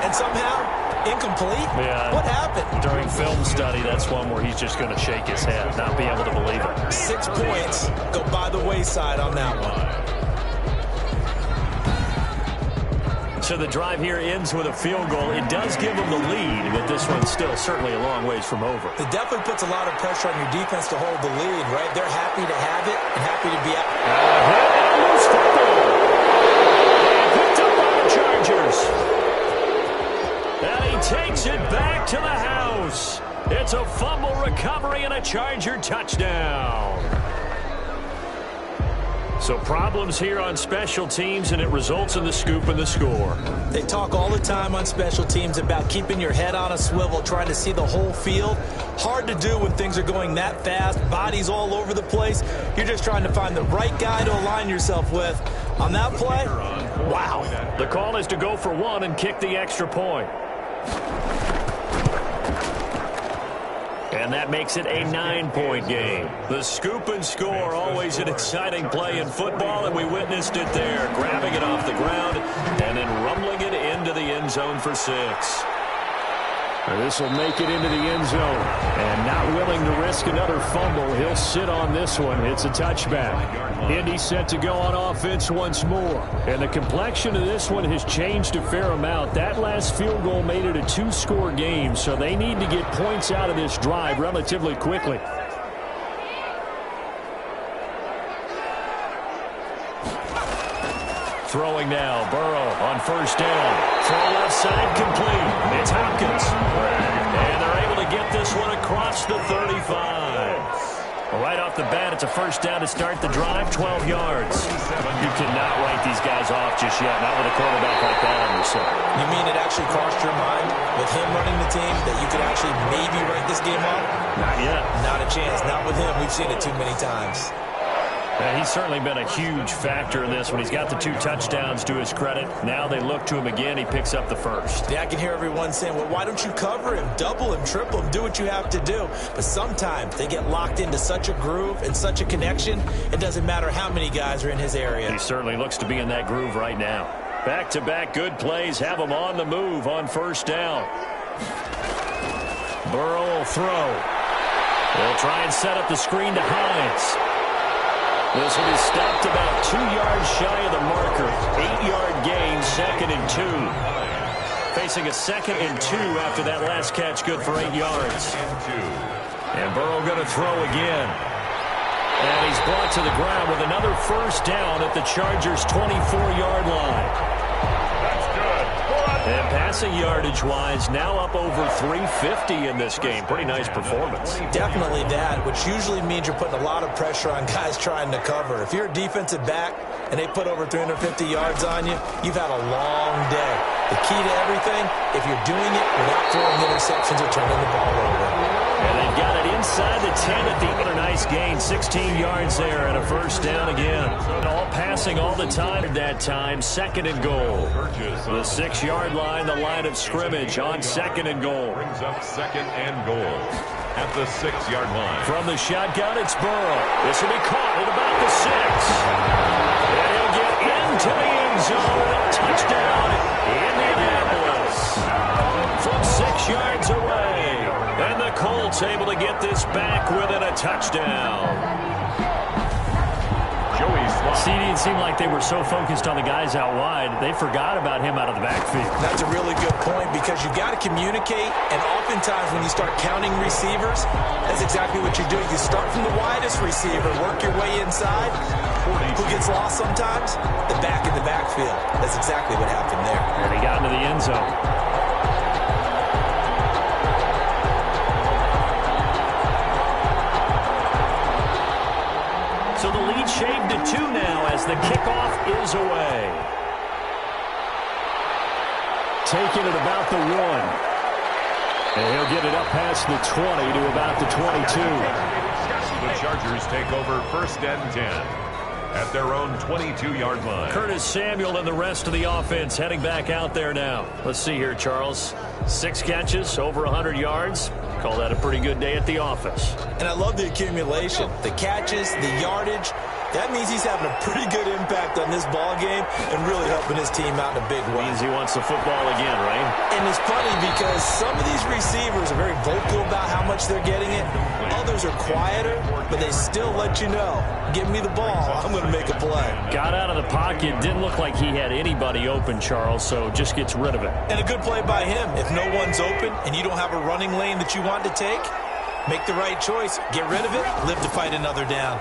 And somehow, incomplete? Yeah. What happened? During film study, that's one where he's just going to shake his head, not be able to believe it. 6 points go by the wayside on that one. So the drive here ends with a field goal. It does give them the lead, but this one's still certainly a long ways from over. It definitely puts a lot of pressure on your defense to hold the lead, right? They're happy to have it and happy to be out. Loose football. Picked up by the Chargers. And he takes it back to the house. It's a fumble recovery and a Charger touchdown. So problems here on special teams, and it results in the scoop and the score. They talk all the time on special teams about keeping your head on a swivel, trying to see the whole field. Hard to do when things are going that fast, bodies all over the place. You're just trying to find the right guy to align yourself with. On that play, wow. The call is to go for 1 and kick the extra point. And that makes it a 9-point game. The scoop and score, always an exciting play in football, and we witnessed it there, grabbing it off the ground and then rumbling it into the end zone for 6. This will make it into the end zone. And not willing to risk another fumble, he'll sit on this one. It's a touchback. Indy set to go on offense once more. And the complexion of this one has changed a fair amount. That last field goal made it a 2-score game, so they need to get points out of this drive relatively quickly. Throwing now, Burrow on 1st down. Throw left side complete. It's Hopkins. And they're able to get this one across the 35. Well, right off the bat, it's a 1st down to start the drive, 12 yards. You cannot write these guys off just yet, not with a quarterback like that on your side. You mean it actually crossed your mind with him running the team that you could actually maybe write this game off? Not yet. Not a chance. Not with him. We've seen it too many times. He's certainly been a huge factor in this one. He's got the 2 touchdowns to his credit. Now they look to him again. He picks up the 1st. Yeah, I can hear everyone saying, well, why don't you cover him, double him, triple him, do what you have to do. But sometimes they get locked into such a groove and such a connection, it doesn't matter how many guys are in his area. He certainly looks to be in that groove right now. Back-to-back good plays have him on the move on 1st down. Burrow will throw. They'll try and set up the screen to Hines. This will be stopped about 2 yards shy of the marker. 8-yard gain, 2nd and 2. Facing a 2nd and 2 after that last catch, good for 8 yards. And Burrow going to throw again. And he's brought to the ground with another 1st down at the Chargers' 24-yard line. And passing yardage-wise, now up over 350 in this game. Pretty nice performance. Definitely that, which usually means you're putting a lot of pressure on guys trying to cover. If you're a defensive back and they put over 350 yards on you, you've had a long day. The key to everything, if you're doing it without throwing interceptions or turning the ball over. And they've got it inside the 10 at the other nice gain. 16 yards there and a 1st down again. All passing all the time at that time. 2nd and goal. The 6-yard line, the line of scrimmage on 2nd and goal. Brings up 2nd and goal at the 6-yard line. From the shotgun, it's Burrow. This will be caught at about the 6. And he'll get into the end zone. Touchdown, Indianapolis. From 6 yards away. And the Colts able to get this back within a touchdown. See, it seemed like they were so focused on the guys out wide, they forgot about him out of the backfield. That's a really good point because you've got to communicate, and oftentimes when you start counting receivers, that's exactly what you're doing. You start from the widest receiver, work your way inside. Who gets lost sometimes? The back in the backfield. That's exactly what happened there. And he got into the end zone. So the lead shaved to 2 now as the kickoff is away. Taking it about the 1. And he'll get it up past the 20 to about the 22. The Chargers take over 1st and 10. at their own 22-yard line. Curtis Samuel and the rest of the offense heading back out there now. Let's see here, Charles. 6 catches, over 100 yards. Call that a pretty good day at the office. And I love the accumulation, the catches, the yardage. That means he's having a pretty good impact on this ball game and really helping his team out in a big way. Means he wants the football again, right? And it's funny because some of these receivers are very vocal about how much they're getting it. Others are quieter, but they still let you know, give me the ball, I'm going to make a play. Got out of the pocket, didn't look like he had anybody open, Charles, so just gets rid of it. And a good play by him. If no one's open and you don't have a running lane that you want to take, make the right choice, get rid of it, live to fight another down.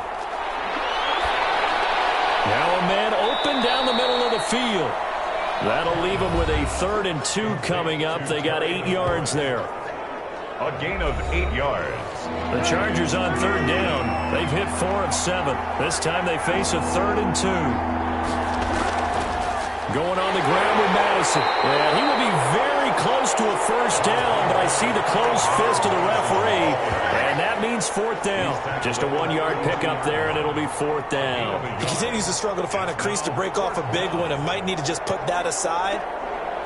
Now a man open down the middle of the field. That'll leave them with a 3rd and 2 coming up. They got 8 yards there. A gain of 8 yards. The Chargers on 3rd down. They've hit 4 of 7. This time they face a 3rd and 2. Going on the ground with Madison. And he will be very close to a 1st down, but I see the closed fist of the referee, and that means 4th down. Just a 1-yard pickup there, and it'll be 4th down. He continues to struggle to find a crease to break off a big one and might need to just put that aside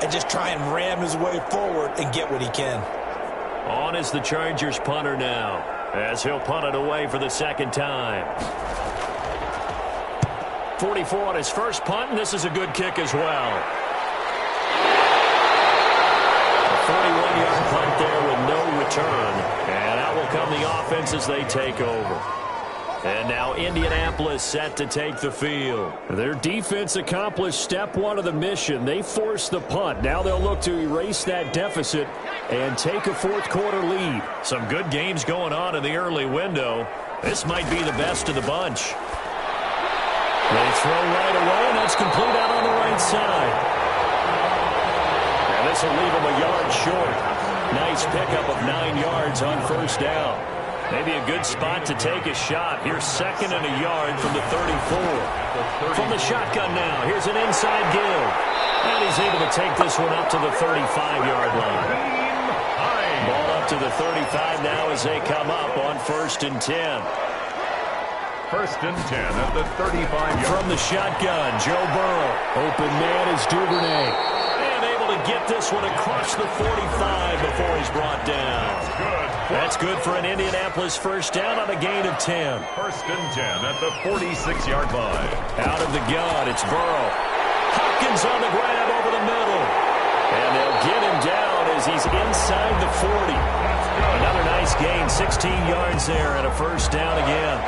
and just try and ram his way forward and get what he can. On is the Chargers punter now, as he'll punt it away for the 2nd time. 44 on his first punt, and this is a good kick as well. A 41-yard punt there with no return, and out will come the offense as they take over. And now Indianapolis set to take the field. Their defense accomplished step 1 of the mission. They forced the punt. Now they'll look to erase that deficit and take a 4th quarter lead. Some good games going on in the early window. This might be the best of the bunch. They throw right away, and that's complete out on the right side. And this will leave them a yard short. Nice pickup of 9 yards on 1st down. Maybe a good spot to take a shot. Here's 2nd and a yard from the 34. From the shotgun now, here's an inside give. And he's able to take this one up to the 35-yard line. Ball up to the 35 now as they come up on 1st and 10. 1st and 10 at the 35-yard. From the shotgun, Joe Burrow. Open man is Duvernay. And able to get this one across the 45 before he's brought down. That's good for an Indianapolis 1st down on a gain of 10. 1st and 10 at the 46-yard line. Out of the gun, it's Burrow. Hopkins on the grab over the middle. And they'll get him down as he's inside the 40. Another nice gain, 16 yards there and a 1st down again.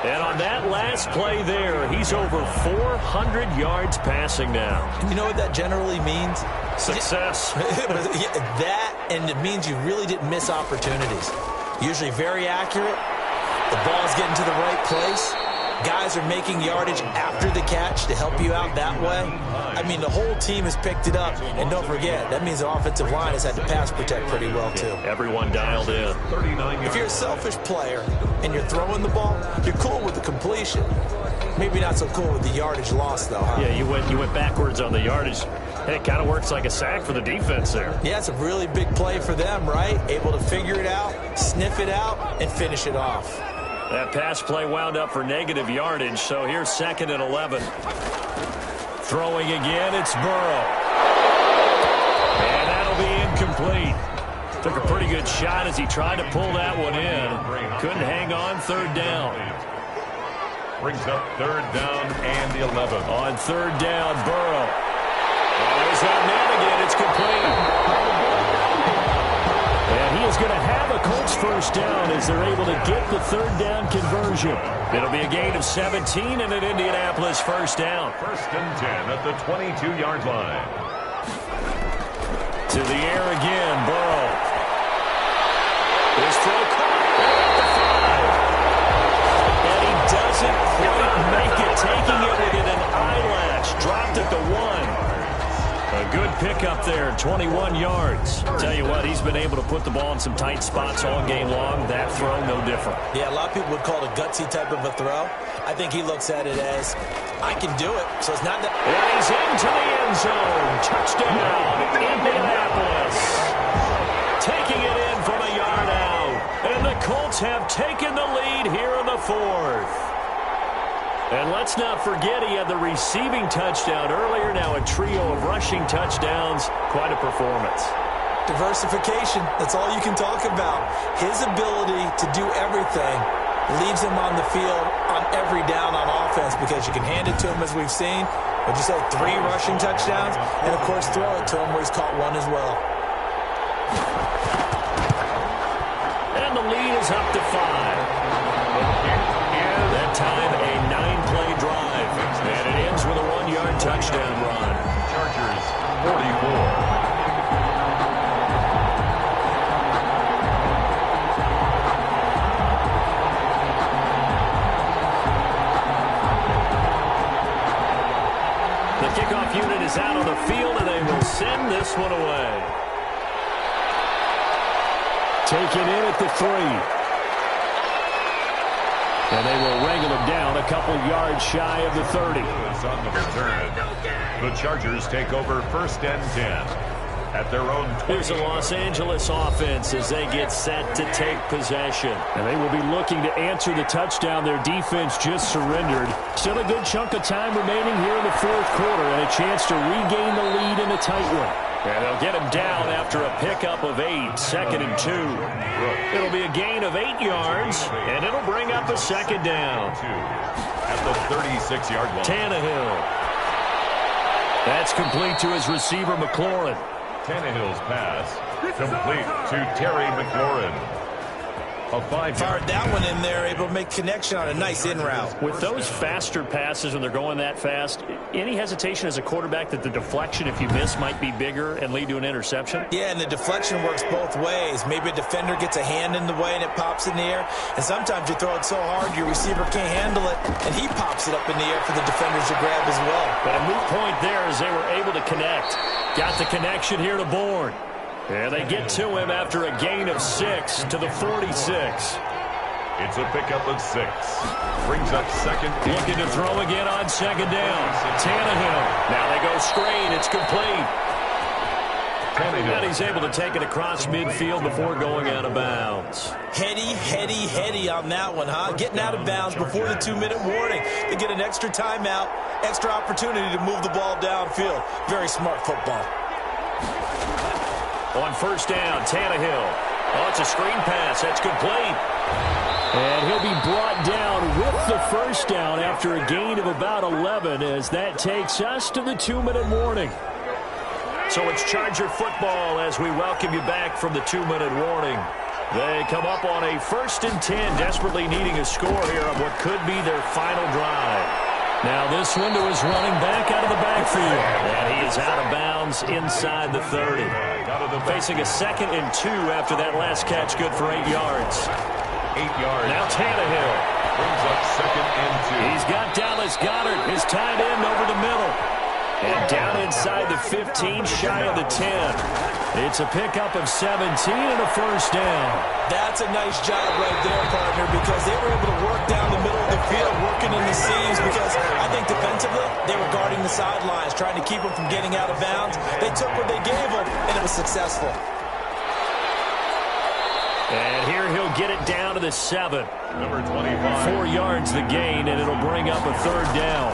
And on that last play there, he's over 400 yards passing now. You know what that generally means? Success. That, and it means you really didn't miss opportunities. Usually very accurate. The ball's getting to the right place. Guys are making yardage after the catch to help you out that way. I mean, the whole team has picked it up. And don't forget, that means the offensive line has had to pass protect pretty well, too. Everyone dialed in. If you're a selfish player and you're throwing the ball, you're cool with the completion. Maybe not so cool with the yardage loss, though, huh? Yeah, you went backwards on the yardage. And it kind of works like a sack for the defense there. Yeah, it's a really big play for them, right? Able to figure it out, sniff it out, and finish it off. That pass play wound up for negative yardage, so here's 2nd and 11. Throwing again, it's Burrow. And that'll be incomplete. Took a pretty good shot as he tried to pull that one in. Couldn't hang on, 3rd down. Brings up 3rd down and 11. On 3rd down, Burrow. There's that man again, it's complete. And he is going to have a Colts 1st down as they're able to get the 3rd down conversion. It'll be a gain of 17 and an Indianapolis 1st down. 1st and 10 at the 22-yard line. To the air again, Burrow. His throw caught at the 5. And he doesn't quite make it, taking it within an eyelash. Dropped at the 1. A good pickup there, 21 yards. Tell you what, he's been able to put the ball in some tight spots all game long. That throw, no different. Yeah, a lot of people would call it a gutsy type of a throw. I think he looks at it as, I can do it. So it's not that. And he's into the end zone. Touchdown, Indianapolis. Taking it in from a yard out. And the Colts have taken the lead here in the 4th. And let's not forget he had the receiving touchdown earlier. Now a trio of rushing touchdowns. Quite a performance. Diversification, that's all you can talk about. His ability to do everything leaves him on the field on every down on offense because you can hand it to him as we've seen. Would you say 3 rushing touchdowns? And, of course, throw it to him where he's caught 1 as well. And the lead is up to 5. That time a 9-play drive. And it ends with a 1-yard touchdown run. Chargers 44. Kickoff unit is out on the field, and they will send this one away. Taken in at the 3. And they will wrangle him down a couple yards shy of the 30. On the return. The Chargers take over 1st and 10 at their own 20. Here's the Los Angeles offense as they get set to take possession. And they will be looking to answer the touchdown their defense just surrendered. Still a good chunk of time remaining here in the 4th quarter and a chance to regain the lead in a tight one. And they'll get him down after a pickup of 8, 2nd and 2. It'll be a gain of 8 yards, and it'll bring up a 2nd down. At the 36-yard line. Tannehill. That's complete to his receiver, McLaurin. Tannehill's pass complete to Terry McLaurin. A 5-yard. Fired that one in there, able to make connection on a nice in route. With those faster passes when they're going that fast, any hesitation as a quarterback that the deflection, if you miss, might be bigger and lead to an interception? Yeah, and the deflection works both ways. Maybe a defender gets a hand in the way and it pops in the air. And sometimes you throw it so hard your receiver can't handle it, and he pops it up in the air for the defenders to grab as well. But a moot point there as they were able to connect. Got the connection here to Bourne. And they get to him after a gain of 6 to the 46. It's a pickup of 6. Brings up 2nd. Looking to throw again on 2nd down. Tannehill. Now they go straight. It's complete. And he's able to take it across midfield before going out of bounds. Heady on that one, huh? Getting out of bounds before the 2-minute warning. They get an extra timeout, extra opportunity to move the ball downfield. Very smart football. On 1st down, Tannehill. Oh, it's a screen pass. That's complete. And he'll be brought down with the 1st down after a gain of about 11 as that takes us to the 2-minute warning. So it's Charger football as we welcome you back from the 2-minute warning. They come up on a 1st and 10, desperately needing a score here on what could be their final drive. Now this window is running back out of the backfield. And he is out of bounds inside the 30. Facing a 2nd and 2 after that last catch, good for 8 yards. 8 yards. Now Tannehill. Brings up 2nd and 2. He's got Dallas Goedert, his tight end, over the middle. And down inside the 15, shy of the 10. It's a pickup of 17 and a 1st down. That's a nice job right there, partner, because they were able to work down the middle of the field, working in the seams, because I think defensively they were guarding the sidelines, trying to keep them from getting out of bounds. They took what they gave them, and it was successful. And here he'll get it down to the 7. Number 25. 4 yards the gain, and it'll bring up a 3rd down.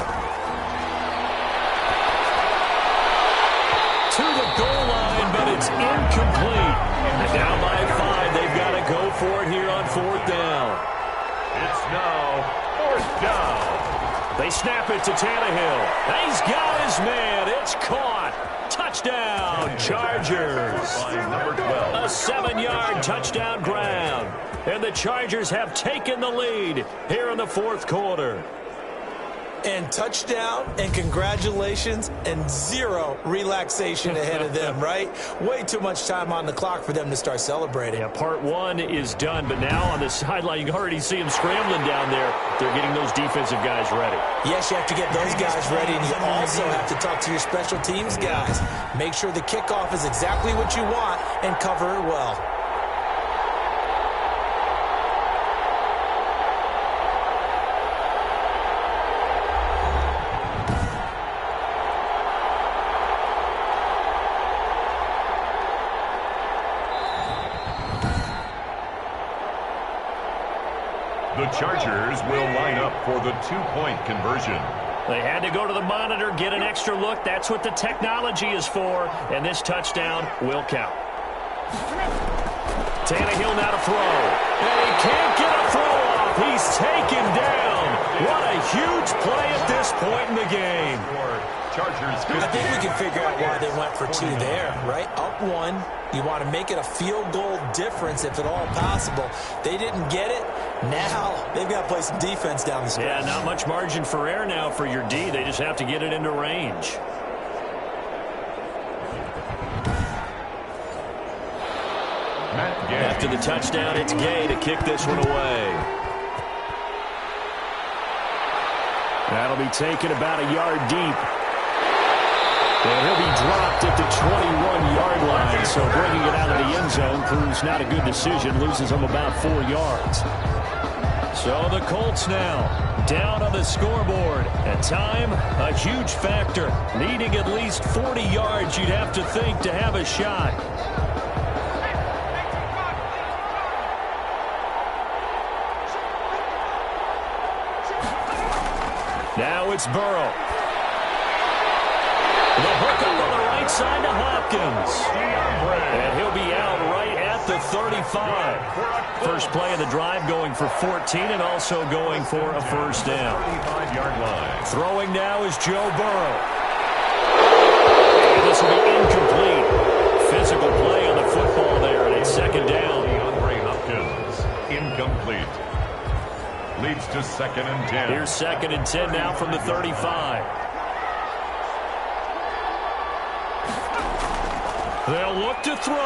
To the goal line, but it's incomplete. And down by 5, they've got to go for it here on 4th down. It's now 4th down. They snap it to Tannehill. He's got his man. It's caught. Touchdown, Chargers. Number 12. A 7-yard touchdown grab. And the Chargers have taken the lead here in the 4th quarter. And touchdown, and congratulations, and 0 relaxation ahead of them, right? Way too much time on the clock for them to start celebrating. Yeah, part 1 is done, but now on the sideline, you can already see them scrambling down there. They're getting those defensive guys ready. Yes, you have to get those guys ready, and you also have to talk to your special teams guys. Make sure the kickoff is exactly what you want and cover it well. The Chargers will line up for the two-point conversion. They had to go to the monitor, get an extra look. That's what the technology is for. And this touchdown will count. Tannehill now to throw. And he can't get a throw off. He's taken down. What a huge play at this point in the game. I think we can figure out why they went for two there, right? Up one. You want to make it a field goal difference if at all possible. They didn't get it. Now they've got to play some defense down the stretch. Yeah, not much margin for error now for your D. They just have to get it into range. After the touchdown, it's Gay to kick this one away. That'll be taken about a yard deep. And he'll be dropped at the 21-yard line, so bringing it out of the end zone proves not a good decision, loses him about 4 yards. So the Colts now down on the scoreboard. At time, a huge factor. Needing at least 40 yards, you'd have to think, to have a shot. Now it's Burrow. The hook up on the right side to Hopkins. And he'll be out right at the 35. First play of the drive going for 14 and also going for a first down. 35-yard line. Throwing now is Joe Burrow. And this will be incomplete. Physical play on the football there, and it's second down. Hopkins, incomplete. Leads to 2nd and 10. Here's 2nd and 10 now from the 35. They'll look to throw.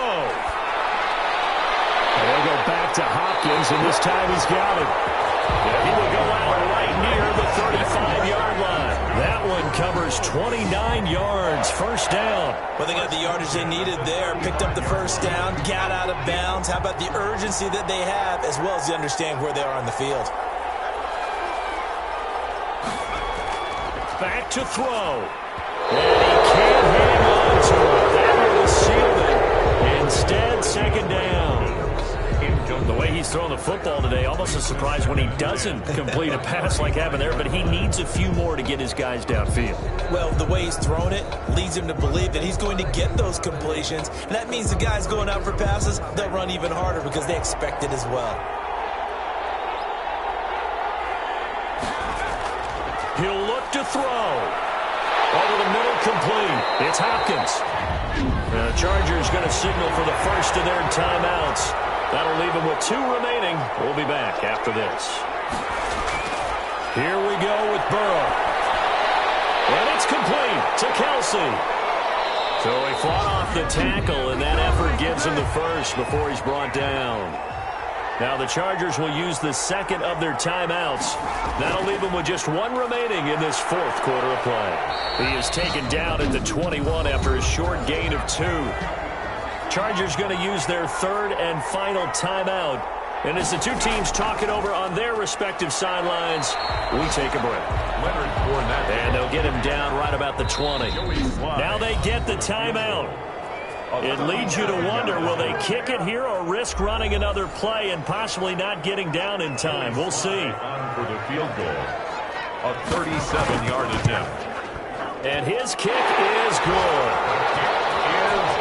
And they'll go back to Hopkins, and this time he's got it. Yeah, he will go out right near the 35-yard line. That one covers 29 yards. First down. Well, they got the yardage they needed there. Picked up the first down, got out of bounds. How about the urgency that they have, as well as the understanding where they are on the field? Back to throw. And he can't hang on to it. That will seal it. Instead, second down. The way he's throwing the football today, almost a surprise when he doesn't complete a pass like happened there, but he needs a few more to get his guys downfield. Well, the way he's thrown it leads him to believe that he's going to get those completions, and that means the guys going out for passes, they'll run even harder because they expect it as well. He'll look to throw. Over the middle, complete. It's Hopkins. The Chargers going to signal for the first of their timeouts. That'll leave them with 2 remaining. We'll be back after this. Here we go with Burrow. And it's complete to Kelsey. So he fought off the tackle, and that effort gives him the first before he's brought down. Now the Chargers will use the second of their timeouts. That'll leave them with just 1 remaining in this 4th quarter of play. He is taken down at the 21 after a short gain of 2. Chargers going to use their 3rd and final timeout. And as the two teams talk it over on their respective sidelines, we take a break. And they'll get him down right about the 20. Now they get the timeout. It leads you to wonder, will they kick it here or risk running another play and possibly not getting down in time? We'll see. On for the field goal. A 37-yard attempt. And his kick is good.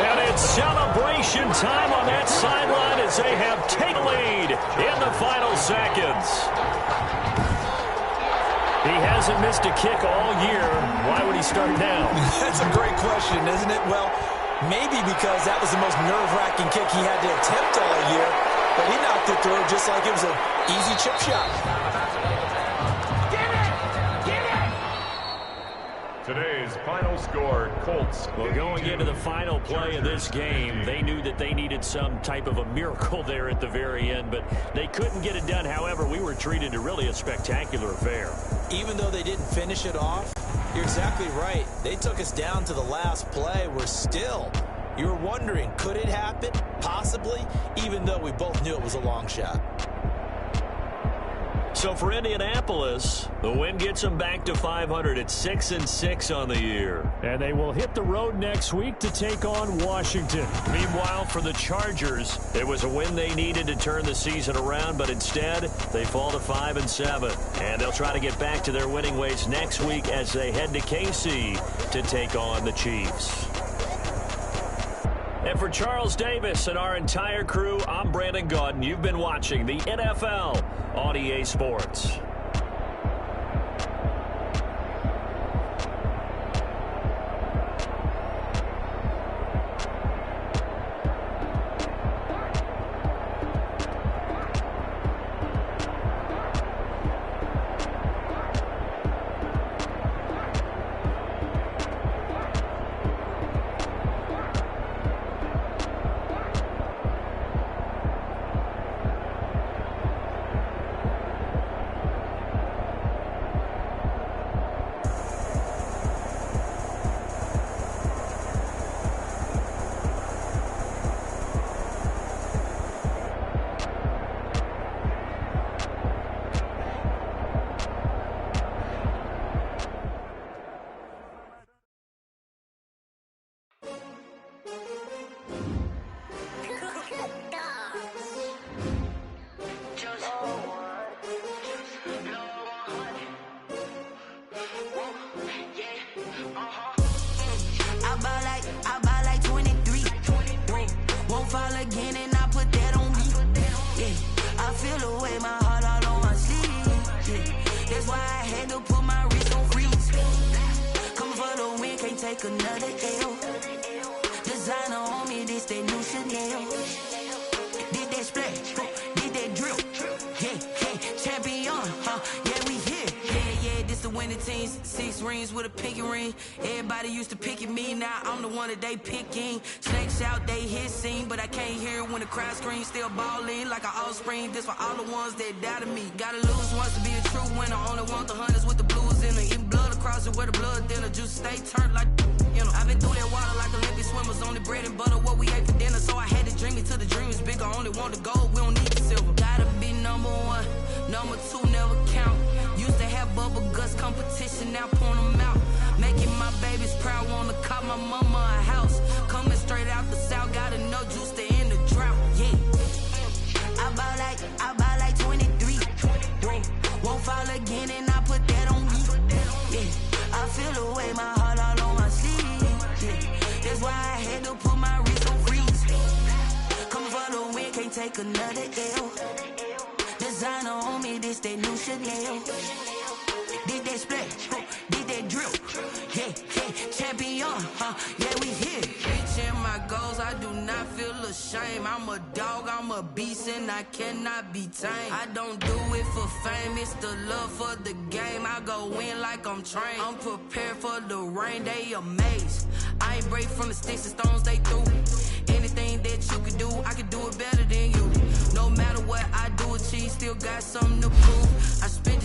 And it's celebration time on that sideline as they have taken lead in the final seconds. He hasn't missed a kick all year. Why would he start now? That's a great question, isn't it? Well, maybe because that was the most nerve-wracking kick he had to attempt all year, but he knocked it through just like it was an easy chip shot. Today's final score, Colts. Well, going into the final play of this game, they knew that they needed some type of a miracle there at the very end, but they couldn't get it done. However, we were treated to really a spectacular affair. Even though they didn't finish it off, you're exactly right. They took us down to the last play. You were wondering, could it happen? Possibly, even though we both knew it was a long shot. So for Indianapolis, the win gets them back to 500 at 6-6 on the year. And they will hit the road next week to take on Washington. Meanwhile, for the Chargers, it was a win they needed to turn the season around, but instead they fall to 5-7. And they'll try to get back to their winning ways next week as they head to KC to take on the Chiefs. And for Charles Davis and our entire crew, I'm Brandon Gaudin. You've been watching the NFL on EA Sports. They picking snakes out, they hissing, but I can't hear when the crowd screams. Still balling like an offspring. This for all the ones that doubted me. Gotta lose once to be a true winner. Only want the hunters with the blues in it. Eating blood across it where the blood dinner. Juice stay turned like you know. I've been through that water like Olympic swimmers. Only bread and butter what we ate for dinner. So I had to dream it till the dream is bigger. Only want the gold, we don't need the silver. Gotta be number one, number two never count. Used to have bubble guts competition, now point them out. Making my babies proud, wanna call my mama a house. Coming straight out the south, gotta know juice to end the drought. Yeah, I bought like 23. Won't fall again, and I put that on me. Yeah, I feel the way, my heart all on my sleeve. Yeah, that's why I had to put my wrist on freeze. Come for the win, can't take another L. Designer on me, this that new Chanel. Did that splash, did that drill. Yeah, champion, yeah, we here. Reaching my goals, I do not feel ashamed. I'm a dog, I'm a beast, and I cannot be tamed. I don't do it for fame, it's the love for the game. I go in like I'm trained. I'm prepared for the rain, they amazed. I ain't break from the sticks and stones they threw. Anything that you can do, I can do it better than you. No matter what I do, achieve, still got something to prove. I spent